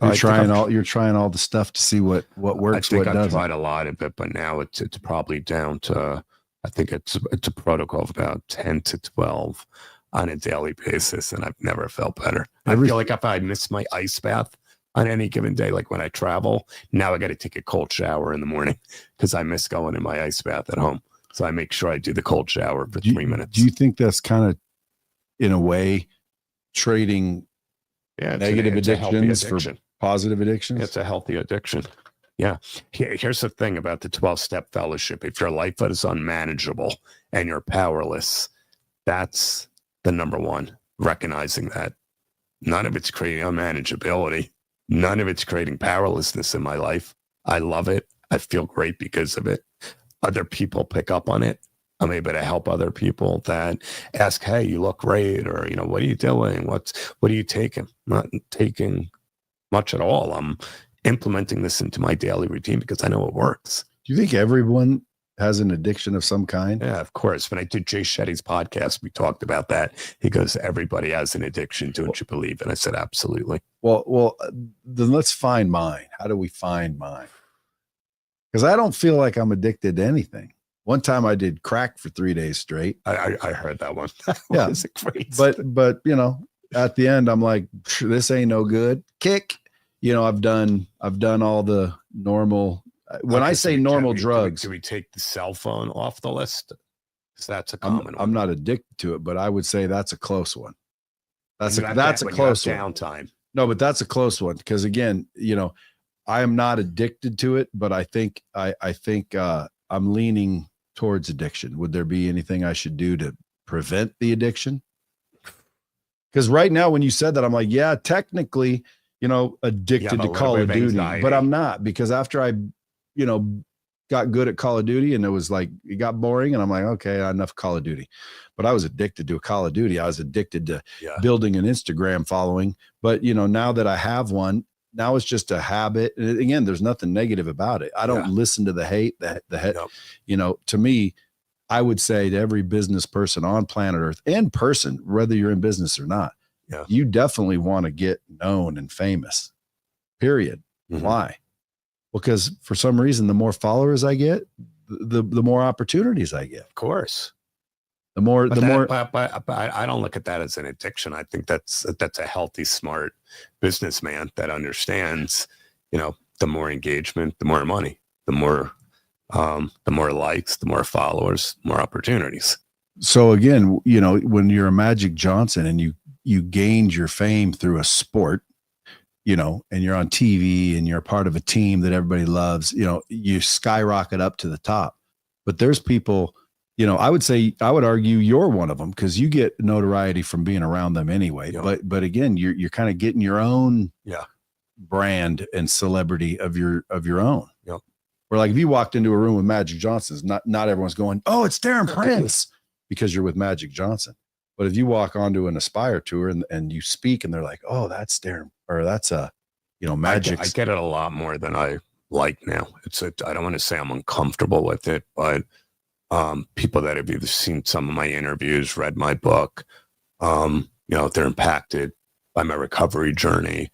you're trying all the stuff to see what works. I think I've tried a lot of it, but now it's probably down to, I think it's a protocol of about 10 to 12 on a daily basis, and I've never felt better. I feel like if I miss my ice bath on any given day, like when I travel, now I got to take a cold shower in the morning because I miss going in my ice bath at home. So I make sure I do the cold shower for 3 minutes. Do you think that's kind of, in a way, trading negative addictions for positive addictions? It's a healthy addiction. Yeah. Here's the thing about the 12-step fellowship. If your life is unmanageable and you're powerless, that's the number one. Recognizing that none of it's creating unmanageability. None of it's creating powerlessness in my life. I love it. I feel great because of it. Other people pick up on it. I'm able to help other people that ask, hey, you look great, or, what are you doing? What are you taking? I'm not taking much at all. I'm implementing this into my daily routine because I know it works. Do you think everyone has an addiction of some kind? Yeah, of course. When I did Jay Shetty's podcast, we talked about that. He goes, everybody has an addiction. Don't you believe? And I said, absolutely. Well, then let's find mine. How do we find mine? Because I don't feel like I'm addicted to anything. One time I did crack for 3 days straight. I heard that one. Yeah, was great. But at the end I'm like, this ain't no good. Kick. I've done all the normal. When I say normal drugs, do we take the cell phone off the list? Because that's a common one. I'm not addicted to it, but I would say that's a close one. That's a close one. Downtime. No, but that's a close one because again, I am not addicted to it, but I think I'm leaning towards addiction. Would there be anything I should do to prevent the addiction? Because right now, when you said that, I'm like, yeah, technically, addicted to Call of Duty, but I'm not, because after I, got good at Call of Duty and it got boring and I'm like, okay, enough Call of Duty. But I was addicted to a Call of Duty. I was addicted to building an Instagram following. But, now that I have one, now it's just a habit. And again, there's nothing negative about it. I don't listen to the hate, to me, I would say to every business person on planet Earth and person, whether you're in business or not, you definitely want to get known and famous, period. Mm-hmm. Why? Because for some reason, the more followers I get, the more opportunities I get. Of course. But I don't look at that as an addiction. I think that's a healthy, smart businessman that understands, the more engagement, the more money, the more likes, the more followers, more opportunities. So again, when you're a Magic Johnson and you gained your fame through a sport, and you're on TV and you're part of a team that everybody loves, you skyrocket up to the top. But there's people, I would argue you're one of them because you get notoriety from being around them anyway. Yeah. But again, you're kind of getting your own brand and celebrity of your own. Yeah. Where like if you walked into a room with Magic Johnson's, not everyone's going, oh, it's Darren Prince, because you're with Magic Johnson. But if you walk onto an Aspire tour and you speak and they're like, oh, that's Darren, or that's Magic. I get it a lot more than I like now. I don't want to say I'm uncomfortable with it, but people that have either seen some of my interviews, read my book, they're impacted by my recovery journey.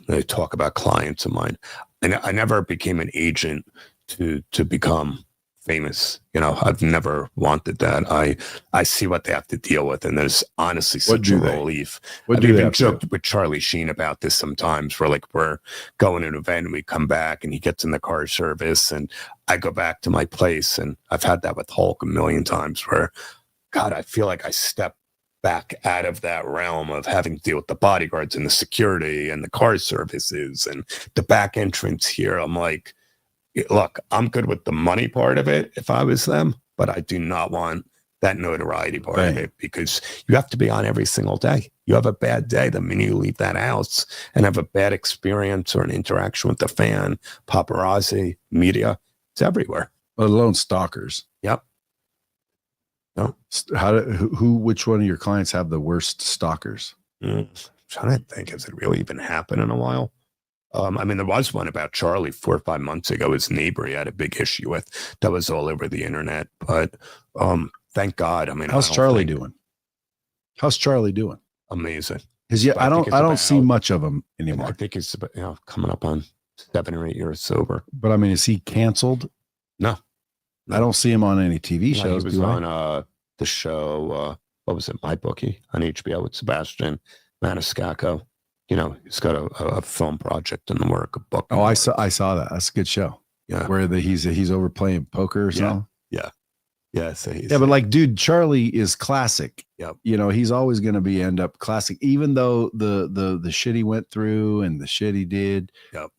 They talk about clients of mine. And I never became an agent to become famous. I've never wanted that. I see what they have to deal with, and there's honestly such a relief. I've even joked with Charlie Sheen about this sometimes, where we're going to an event and we come back and he gets in the car service and I go back to my place, and I've had that with Hulk a million times where, God, I feel like I step back out of that realm of having to deal with the bodyguards and the security and the car services and the back entrance here. I'm like, look, I'm good with the money part of it if I was them, but I do not want that notoriety part of it, because you have to be on every single day. You have a bad day the minute you leave that house and have a bad experience or an interaction with the fan, paparazzi, media. It's everywhere. Let alone stalkers. Yep. No. Which one of your clients have the worst stalkers? I'm trying to think, has it really even happened in a while? I mean, there was one about Charlie 4 or 5 months ago. His neighbor he had a big issue with that was all over the internet. But thank God. I mean, how's Charlie doing? How's Charlie doing? Amazing. Because I don't see much of him anymore. I think he's about, coming up on 7 or 8 years sober. But I mean, is he canceled? No. I don't see him on any TV shows. He was on the show. What was it? My Bookie on HBO with Sebastian Maniscalco. He's got a film project in the work, a book. Oh, I saw that. That's a good show. Yeah, where he's over playing poker or something. Yeah. So but like, dude, Charlie is classic. Yep. He's always going to end up classic, even though the shit he went through and the shit he did. Yep.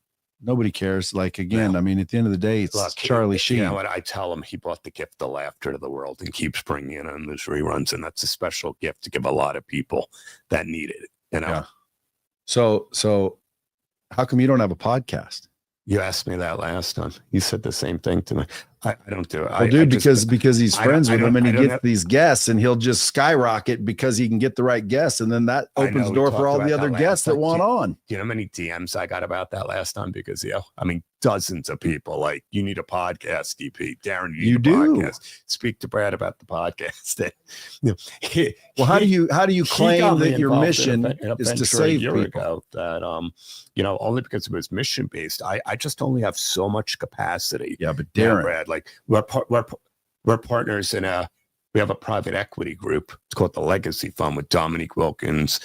Nobody cares. Like, again, I mean, at the end of the day, it's Charlie Sheen. You know what? I tell him he brought the gift of laughter to the world and keeps bringing it on those reruns, and that's a special gift to give a lot of people that need it. Yeah. So how come you don't have a podcast? You asked me that last time. You said the same thing to me. I don't do it. Well, dude, because he's friends with him and he gets these guests and he'll just skyrocket because he can get the right guests. And then that opens the door for all the other guests that want on. Do you know how many DMs I got about that last time? Because, I mean, dozens of people like, you need a podcast, DP. Darren, you need a podcast. Speak to Brad about the podcast. Well, how do you claim that your mission is to save people? Ago that, only because it was mission based. I just only have so much capacity. Yeah, but Darren, Brad, like we're partners in we have a private equity group. It's called the Legacy Fund with Dominique Wilkins,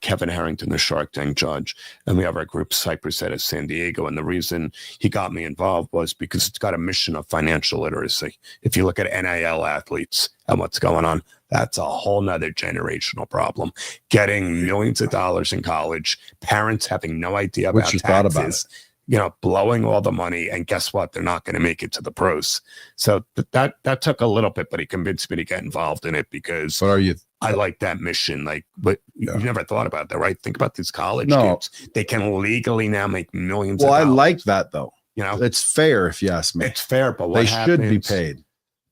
Kevin Harrington, the Shark Tank judge. And we have our group Cypress out of San Diego. And the reason he got me involved was because it's got a mission of financial literacy. If you look at NIL athletes and what's going on, that's a whole nother generational problem. Getting millions of dollars in college, parents having no idea about taxes. Thought about it? Blowing all the money, and guess what? They're not going to make it to the pros. So that took a little bit, but he convinced me to get involved in it because I like that mission. Like, but you've never thought about that, right? Think about these college kids. They can legally now make millions of dollars. Well, I like that though. It's fair if you ask me. It's fair, but they should be paid.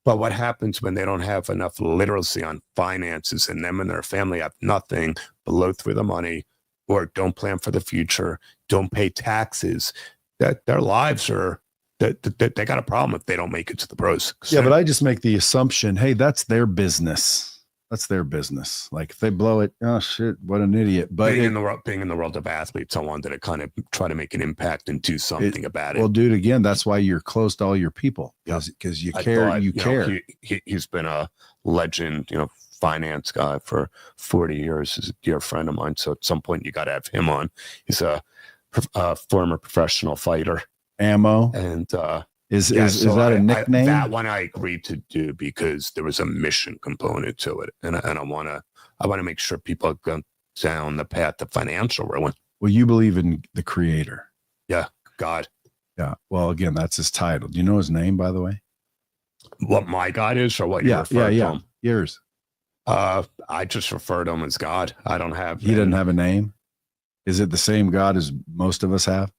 But what happens when they don't have enough literacy on finances and them and their family have nothing, blow through the money, or don't plan for the future, don't pay taxes, that their lives are, that they got a problem if they don't make it to the pros. Yeah, but I just make the assumption, hey, that's their business. That's their business. Like if they blow it, oh shit, what an idiot. But being in the world of athletes, I wanted to kind of try to make an impact and do something about it. Well, dude, again, that's why you're close to all your people. Because you care. You care. He's been a legend, finance guy for 40 years. He's a dear friend of mine. So at some point you got to have him on. He's a former professional fighter. Ammo. And is that a nickname? That one I agreed to do because there was a mission component to it. And I want to make sure people go down the path of financial ruin. Well, you believe in the creator. Yeah. God. Yeah. Well, again, that's his title. Do you know his name, by the way? What my God is, or what you refer to him? Yours. I just refer to him as God. I don't have. He doesn't have a name. Is it the same God as most of us have?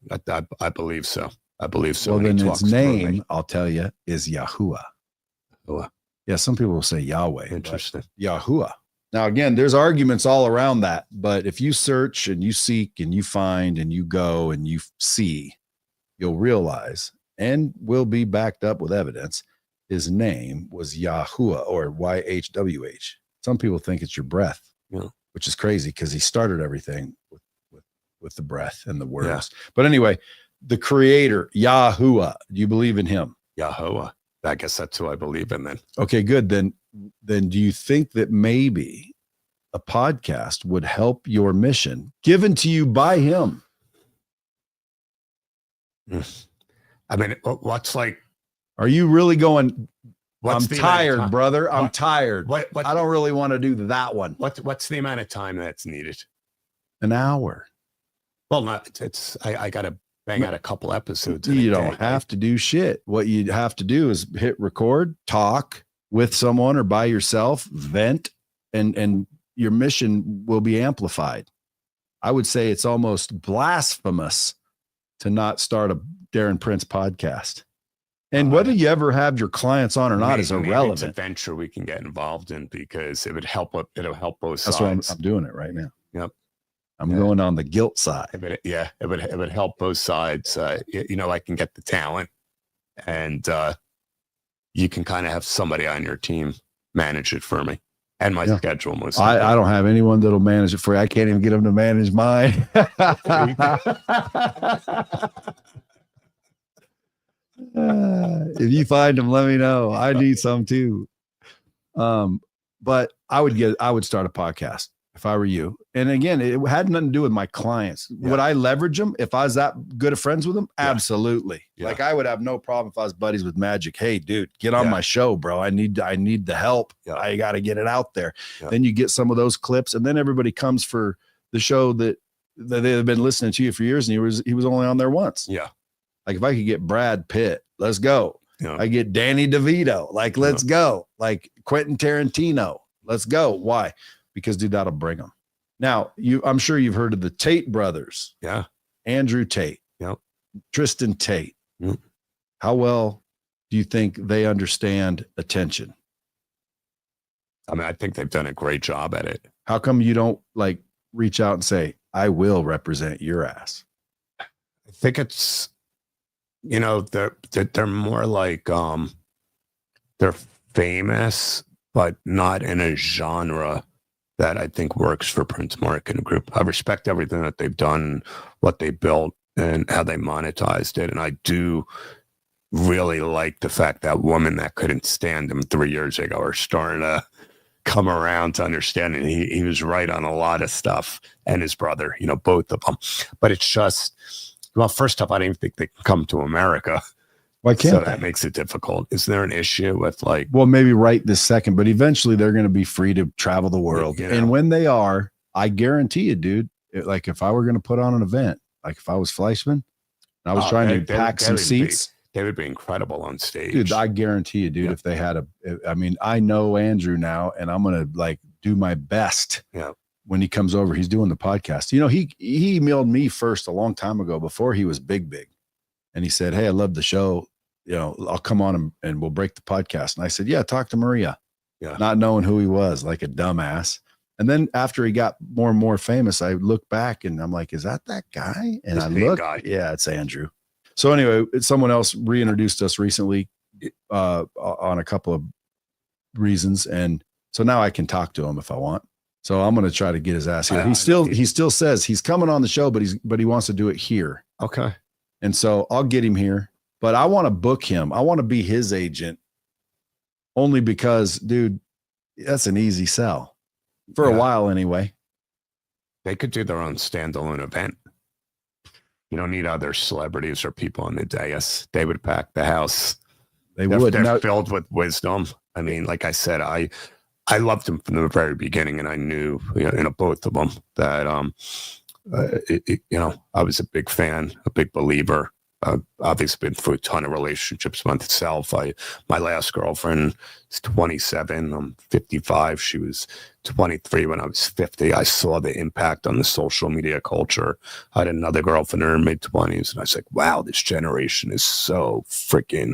I believe so. I believe so. Well, then his name, I'll tell you, is Yahuwah. Yeah, some people will say Yahweh. Interesting. Yahuwah. Now, again, there's arguments all around that. But if you search and you seek and you find and you go and you see, you'll realize, and will be backed up with evidence, his name was Yahuwah, or YHWH. Some people think it's your breath, which is crazy because he started everything with the breath and the words. Yeah. But anyway, the creator, Yahuwah, do you believe in him? Yahuwah. I guess that's who I believe in then. Okay, good. Then do you think that maybe a podcast would help your mission given to you by him? I mean, what's like, are you really going, I'm tired, brother. I'm tired. I don't really want to do that one. What's the amount of time that's needed? An hour. Well, I got to bang out a couple episodes. You don't have to do shit. What you have to do is hit record, talk with someone or by yourself, vent, and your mission will be amplified. I would say it's almost blasphemous to not start a Darren Prince podcast. And whether you ever have your clients on or not is irrelevant. It's a venture we can get involved in because it would help. It'll help both sides. That's why I'm doing it right now. Yep. I'm going on the guilt side. It would help both sides. I can get the talent, and you can kind of have somebody on your team manage it for me and my schedule. Most I don't have anyone that'll manage it for you. I can't even get them to manage mine. If you find them, let me know. I need some too. But I would start a podcast if I were you. And again, it had nothing to do with my clients. Yeah. Would I leverage them if I was that good of friends with them? Yeah. Absolutely. Yeah. Like I would have no problem if I was buddies with Magic. Hey, dude, get on my show, bro. I need the help. Yeah. I got to get it out there. Yeah. Then you get some of those clips, and then everybody comes for the show that they've been listening to you for years, and he was only on there once. Yeah. Like if I could get Brad Pitt, let's go. Yeah. I get Danny DeVito, like let's go. Like Quentin Tarantino, let's go. Why? Because dude, that'll bring them. Now, I'm sure you've heard of the Tate brothers. Yeah. Andrew Tate. Yep. Tristan Tate. Yep. How well do you think they understand attention? I mean, I think they've done a great job at it. How come you don't like reach out and say, I will represent your ass? I think it's, they're more like, they're famous, but not in a genre that I think works for Prince Marketing Group. I respect everything that they've done, what they built, and how they monetized it. And I do really like the fact that women that couldn't stand him 3 years ago are starting to come around to understanding he was right on a lot of stuff, and his brother, both of them. But it's just, well, first off, I don't even think they can come to America. Why can't that makes it difficult. Is there an issue with well, maybe right this second, but eventually they're going to be free to travel the world. And when they are, I guarantee you, dude, like if I were going to put on an event, like if I was Fleischman, and I was trying to pack some seats, they would be incredible on stage. Dude, I guarantee you, dude, if they had I know Andrew now, and I'm going to do my best. Yeah. When he comes over, he's doing the podcast. He emailed me first a long time ago before he was big. And he said, hey, I love the show. I'll come on and we'll break the podcast. And I said, yeah, talk to Maria. Yeah. Not knowing who he was, like a dumbass. And then after he got more and more famous, I look back and I'm like, is that guy? And I look, yeah, it's Andrew. So anyway, someone else reintroduced us recently on a couple of reasons. And so now I can talk to him if I want. So I'm going to try to get his ass here. He still says he's coming on the show, but he wants to do it here. Okay. And so I'll get him here, but I want to book him. I want to be his agent only because, dude, that's an easy sell for a while anyway. They could do their own standalone event. You don't need other celebrities or people on the dais. They would pack the house. They're filled with wisdom. I mean, like I said, I loved them from the very beginning, and I knew, both of them that, I was a big fan, a big believer. Obviously been through a ton of relationships myself. My last girlfriend is 27. I'm 55. She was 23 when I was 50. I saw the impact on the social media culture. I had another girlfriend in her mid-20s, and I was like, wow, this generation is so freaking,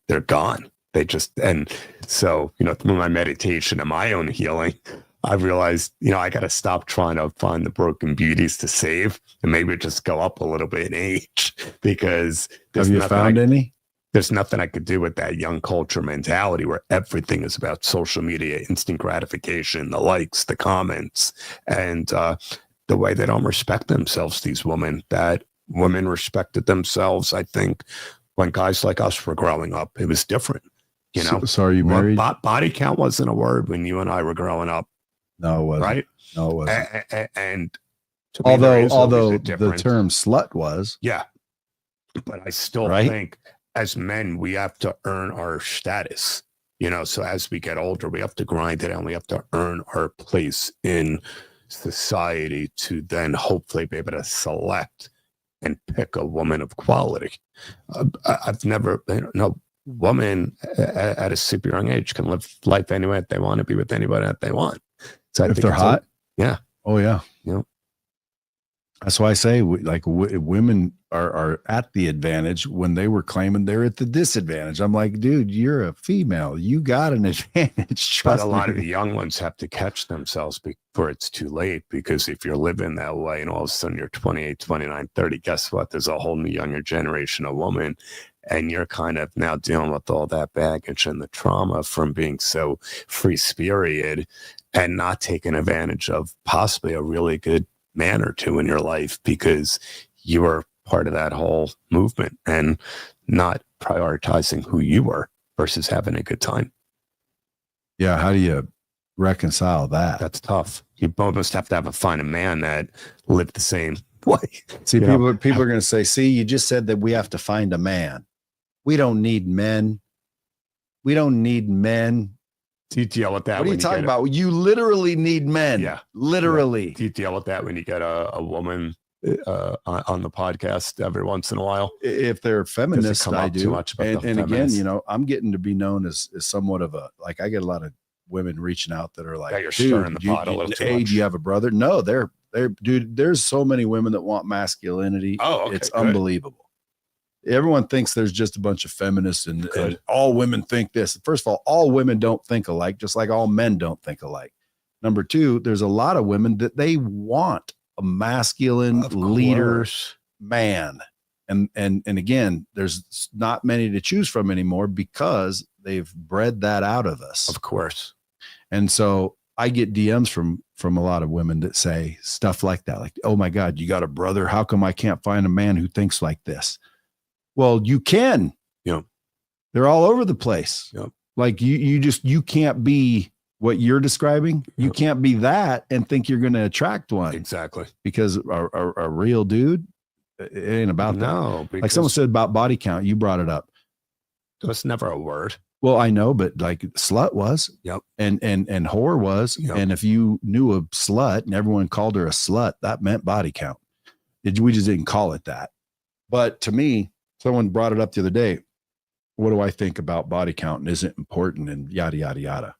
they're gone. And so, through my meditation and my own healing, I realized, I got to stop trying to find the broken beauties to save and maybe just go up a little bit in age, because have you found any? There's nothing I could do with that young culture mentality where everything is about social media, instant gratification, the likes, the comments, and the way they don't respect themselves, these women. That women respected themselves, I think, when guys like us were growing up. It was different. So are you married? Body count wasn't a word when you and I were growing up. No, it wasn't. Right? No, it wasn't. And although the term slut was. Yeah. But I still think as men, we have to earn our status. So as we get older, we have to grind it and we have to earn our place in society to then hopefully be able to select and pick a woman of quality. I've never, woman at a super young age can live life any way that they want to, be with anybody that they want. So if they're hot? Yeah. Oh, yeah. That's why I say women are at the advantage when they were claiming they're at the disadvantage. I'm like, dude, you're a female. You got an advantage. But a lot of the young ones have to catch themselves before it's too late, because if you're living that way and all of a sudden you're 28, 29, 30, guess what? There's a whole new younger generation of woman, and you're kind of now dealing with all that baggage and the trauma from being so free-spirited and not taking advantage of possibly a really good man or two in your life because you were part of that whole movement and not prioritizing who you were versus having a good time. Yeah. How do you reconcile that? That's tough. You almost have to find a man that lived the same way. See, people are going to say, see, you just said that we have to find a man. We don't need men. We don't need men. Do you deal with that? What are you talking about? You literally need men. Yeah. Literally. Yeah. Do you deal with that when you get a woman on the podcast every once in a while? If they're feminists, I do. Too much about and again, I'm getting to be known as somewhat of a, like, I get a lot of women reaching out that are like, you're stirring the pot a little too much. Do you have a brother? No, they're dude, there's so many women that want masculinity. Oh, okay, it's good. Unbelievable. Everyone thinks there's just a bunch of feminists and all women think this. First of all women don't think alike, just like all men don't think alike. Number two, there's a lot of women that they want a masculine leader man. And again, there's not many to choose from anymore because they've bred that out of us. Of course. And so I get DMs from a lot of women that say stuff like that. Like, oh my God, you got a brother. How come I can't find a man who thinks like this? Well, you can. Yeah. They're all over the place. Yep. Like you can't be what you're describing. You can't be that and think you're going to attract one. Exactly. Because a real dude, it ain't about that. No. Like someone said about body count, you brought it up. It was never a word. Well, I know, but like slut was. Yep. And whore was. Yep. And if you knew a slut and everyone called her a slut, that meant body count. We just didn't call it that. But to me, someone brought it up the other day. What do I think about body count and isn't important and yada, yada, yada.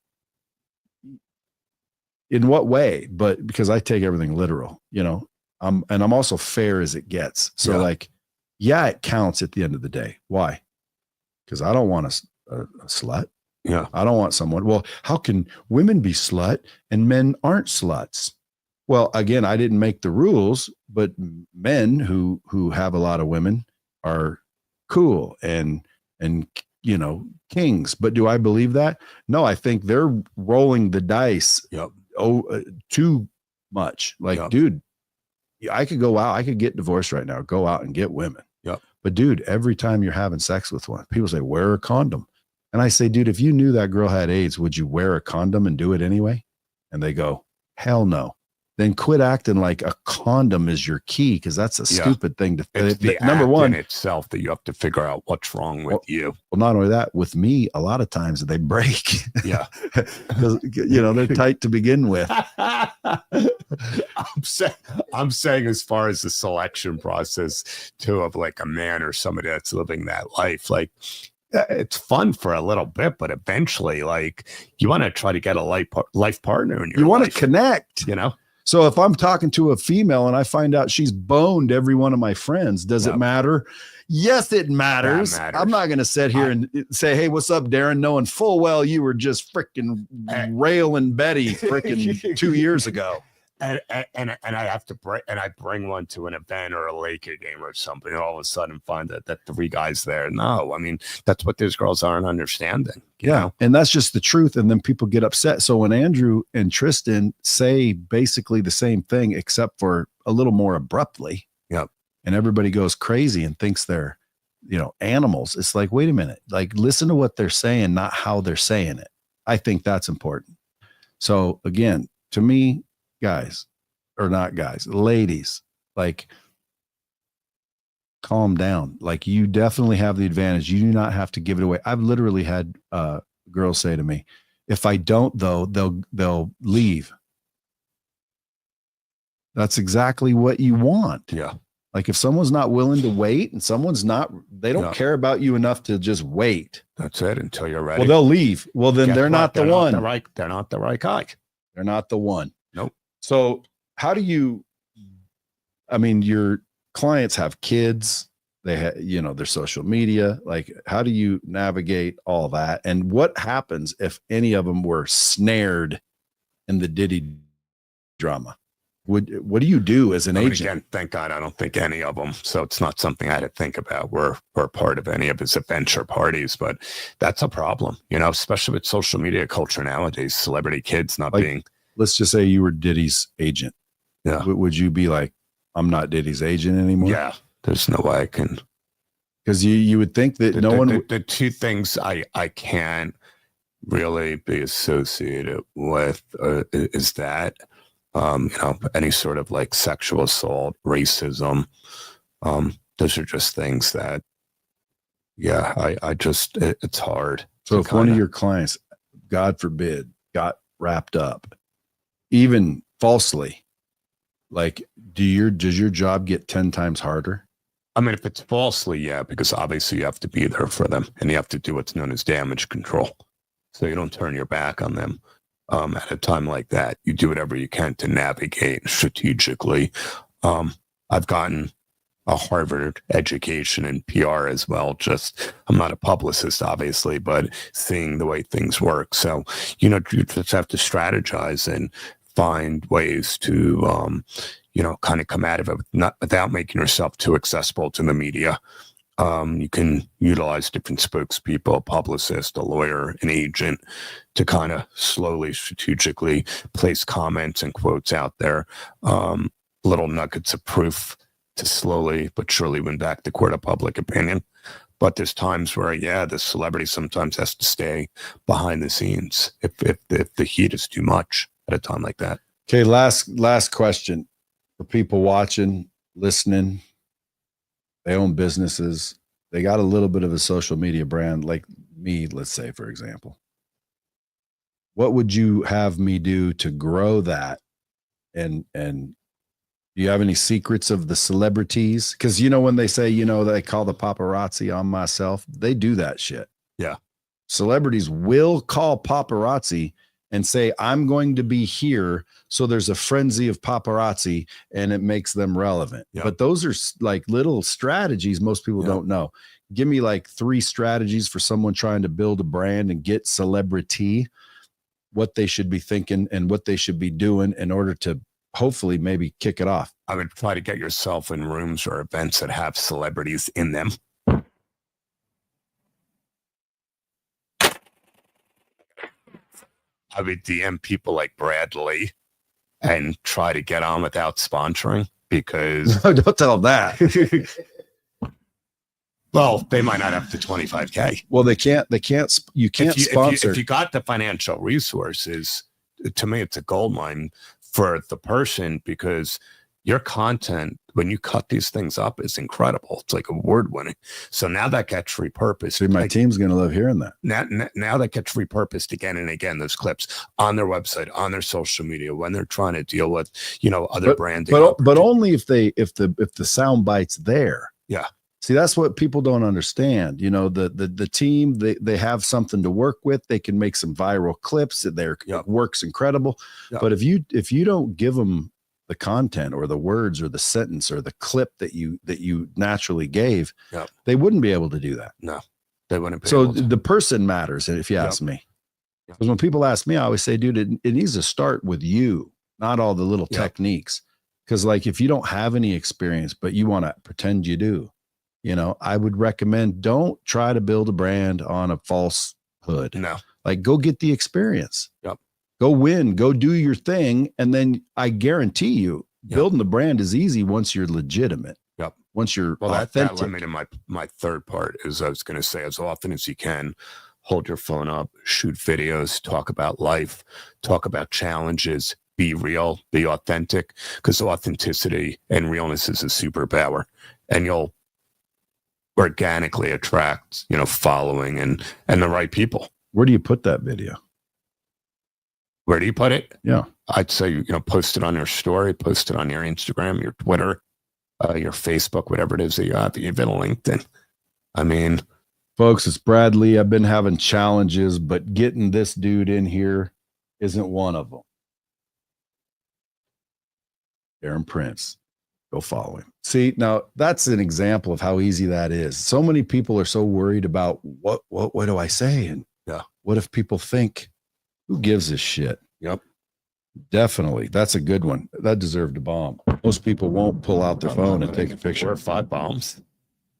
In what way? But because I take everything literal, and I'm also fair as it gets. So it counts at the end of the day. Why? Because I don't want a slut. Yeah. I don't want someone. Well, how can women be slut and men aren't sluts? Well, again, I didn't make the rules, but men who have a lot of women are cool and kings. But do I believe that? No, I think they're rolling the dice too much. Like, dude, I could go out, I could get divorced right now, go out and get women. Yep. But dude, every time you're having sex with one, people say, wear a condom. And I say, dude, if you knew that girl had AIDS, would you wear a condom and do it anyway? And they go, hell no. Then quit acting like a condom is your key, because that's a stupid thing to think. It's the number one in itself that you have to figure out what's wrong with you. Well, not only that, with me, a lot of times they break. Yeah. Because they're tight to begin with. I'm saying as far as the selection process too, of like a man or somebody that's living that life, like it's fun for a little bit, but eventually, like, you want to try to get a life partner in your life. You want to connect, So if I'm talking to a female and I find out she's boned every one of my friends, does it matter? Yes, it matters. I'm not going to sit here and say, hey, what's up, Darren? Knowing full well you were just freaking railing Betty freaking 2 years ago. And I have to bring one to an event or a Laker game or something, and all of a sudden find that three guys there. No, I mean, that's what these girls aren't understanding. You know? And that's just the truth. And then people get upset. So when Andrew and Tristan say basically the same thing, except for a little more abruptly, and everybody goes crazy and thinks they're, animals. It's like, wait a minute, like, listen to what they're saying, not how they're saying it. I think that's important. So again, to me, guys, or not guys, ladies, like, calm down. Like, you definitely have the advantage. You do not have to give it away. I've literally had girls say to me, if I don't, though, they'll leave. That's exactly what you want. Yeah. Like, if someone's not willing to wait and they don't care about you enough to just wait. That's it, until you're ready. Well, they'll leave. Well, then they're not the one. They're not the right guy. They're not the one. Nope. So how do you I mean, your clients have kids, they have, their social media. Like, how do you navigate all that? And what happens if any of them were snared in the Diddy drama? What do you do as an agent? Again, thank God I don't think any of them. So it's not something I had to think about. We're part of any of his adventure parties, but that's a problem, especially with social media culture nowadays, celebrity kids not being. Let's just say you were Diddy's agent. Yeah. Would you be like, I'm not Diddy's agent anymore? Yeah. There's no way I can. Because you would think that the two things I can't really be associated with is that, any sort of like sexual assault, racism. Those are just things that, it's hard. So if one of your clients, God forbid, got wrapped up, even falsely, like, does your job get 10 times harder? I mean, if it's falsely, yeah, because obviously you have to be there for them and you have to do what's known as damage control. So you don't turn your back on them. At a time like that, you do whatever you can to navigate strategically. I've gotten a Harvard education in PR as well. I'm not a publicist, obviously, but seeing the way things work. So, you just have to strategize and find ways to, kind of come out of it without making yourself too accessible to the media. You can utilize different spokespeople, a publicist, a lawyer, an agent to kind of slowly, strategically place comments and quotes out there, little nuggets of proof to slowly but surely win back the court of public opinion. But there's times where, the celebrity sometimes has to stay behind the scenes if the heat is too much at a time like that. Okay, last question for people watching, listening. They own businesses. They got a little bit of a social media brand, like me, let's say, for example. What would you have me do to grow that? And do you have any secrets of the celebrities? Because, when they say, they call the paparazzi on myself, they do that shit. Yeah. Celebrities will call paparazzi and say, I'm going to be here. So there's a frenzy of paparazzi and it makes them relevant. Yep. But those are like little strategies most people don't know. Give me like 3 strategies for someone trying to build a brand and get celebrity, what they should be thinking and what they should be doing in order to hopefully maybe kick it off. I would try to get yourself in rooms or events that have celebrities in them. I would DM people like Brad Lea and try to get on without sponsoring because no, don't tell them that. Well, they might not have the 25K. Well, you can't sponsor. If you got the financial resources, to me, it's a gold mine for the person because your content, when you cut these things up, is incredible. It's like award winning. So now that gets repurposed. See, my team's going to love hearing that. Now that gets repurposed again and again, those clips on their website, on their social media, when they're trying to deal with, other branding. But only if the sound bite's there. Yeah. See, that's what people don't understand. The team, they have something to work with. They can make some viral clips. Their work's incredible. Yep. But if you don't give them the content or the words or the sentence or the clip that you naturally gave, they wouldn't be able to do that. No, they wouldn't be. So the person matters, if you ask me. Because when people ask me, I always say, dude, it needs to start with you, not all the little techniques. Because like if you don't have any experience, but you want to pretend you do, I would recommend don't try to build a brand on a falsehood. No. Like go get the experience. Yep. Go win, go do your thing. And then I guarantee you building the brand is easy once you're legitimate. Yep. Once you're authentic. That led me to my third part is I was going to say as often as you can, hold your phone up, shoot videos, talk about life, talk about challenges, be real, be authentic, because authenticity and realness is a superpower. And you'll organically attract, following and the right people. Where do you put that video? Where do you put it? Yeah. I'd say, post it on your story, post it on your Instagram, your Twitter, your Facebook, whatever it is that you have, even LinkedIn. I mean, folks, it's Brad Lea. I've been having challenges, but getting this dude in here isn't one of them. Darren Prince. Go follow him. See, now that's an example of how easy that is. So many people are so worried about what do I say? And what if people think, who gives a shit? Yep. Definitely. That's a good one. That deserved a bomb. Most people won't pull out their phone and take a picture. 4 or 5 bombs.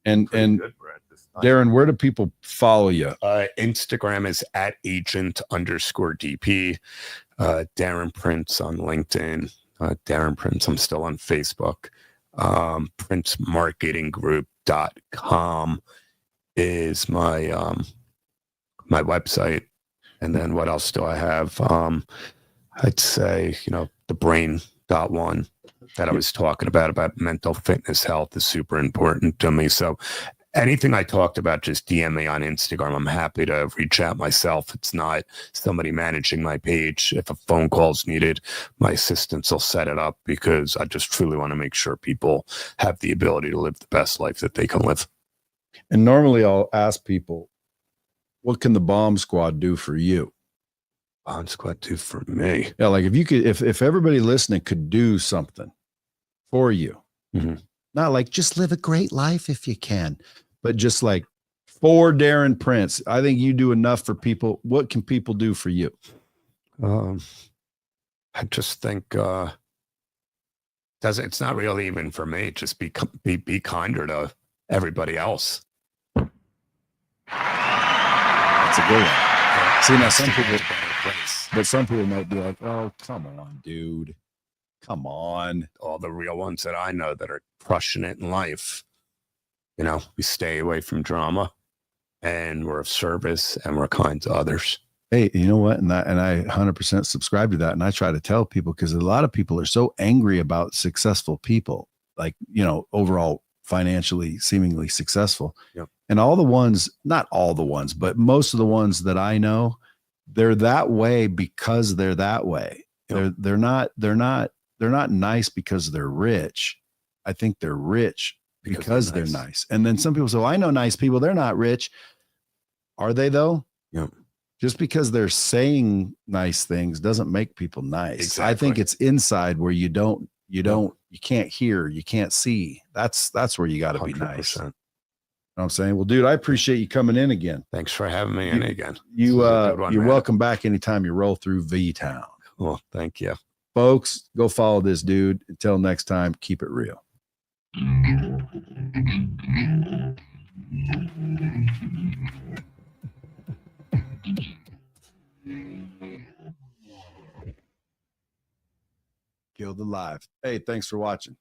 And good, Brad, Darren, where do people follow you? Instagram is @agent_DP. Darren Prince on LinkedIn. Darren Prince. I'm still on Facebook. PrinceMarketingGroup.com is my my website. And then what else do I have? I'd say, the brain.one that I was talking about mental fitness health is super important to me. So anything I talked about, just DM me on Instagram. I'm happy to reach out myself. It's not somebody managing my page. If a phone call is needed, my assistants will set it up, because I just truly want to make sure people have the ability to live the best life that they can live. And normally I'll ask people, what can the bomb squad do for you? Bomb squad do for me? Yeah, like if everybody listening could do something for you, not like just live a great life if you can, but just like for Darren Prince, I think you do enough for people. What can people do for you? I just think it's not really even for me. Just be kinder to everybody else. That's a good one. See, now some people might be like, oh, come on, dude. Come on. All the real ones that I know that are crushing it in life, we stay away from drama, and we're of service, and we're kind to others. Hey, you know what? And I 100% subscribe to that. And I try to tell people, because a lot of people are so angry about successful people, like, overall financially seemingly successful. Yep. And all the ones, not all the ones, but most of the ones that I know, they're that way because they're that way. Yep. They're not nice because they're rich. I think they're rich because they're nice. And then some people say, well, I know nice people, they're not rich. Are they though? Yep. Just because they're saying nice things doesn't make people nice. Exactly. I think it's inside where you can't hear, you can't see. That's where you got to be nice. You know what I'm saying? Well, dude, I appreciate you coming in again. Thanks for having me in again. You're welcome back anytime you roll through V-Town. Well, thank you. Folks, go follow this dude. Until next time, keep it real. Kill the live. Hey, thanks for watching.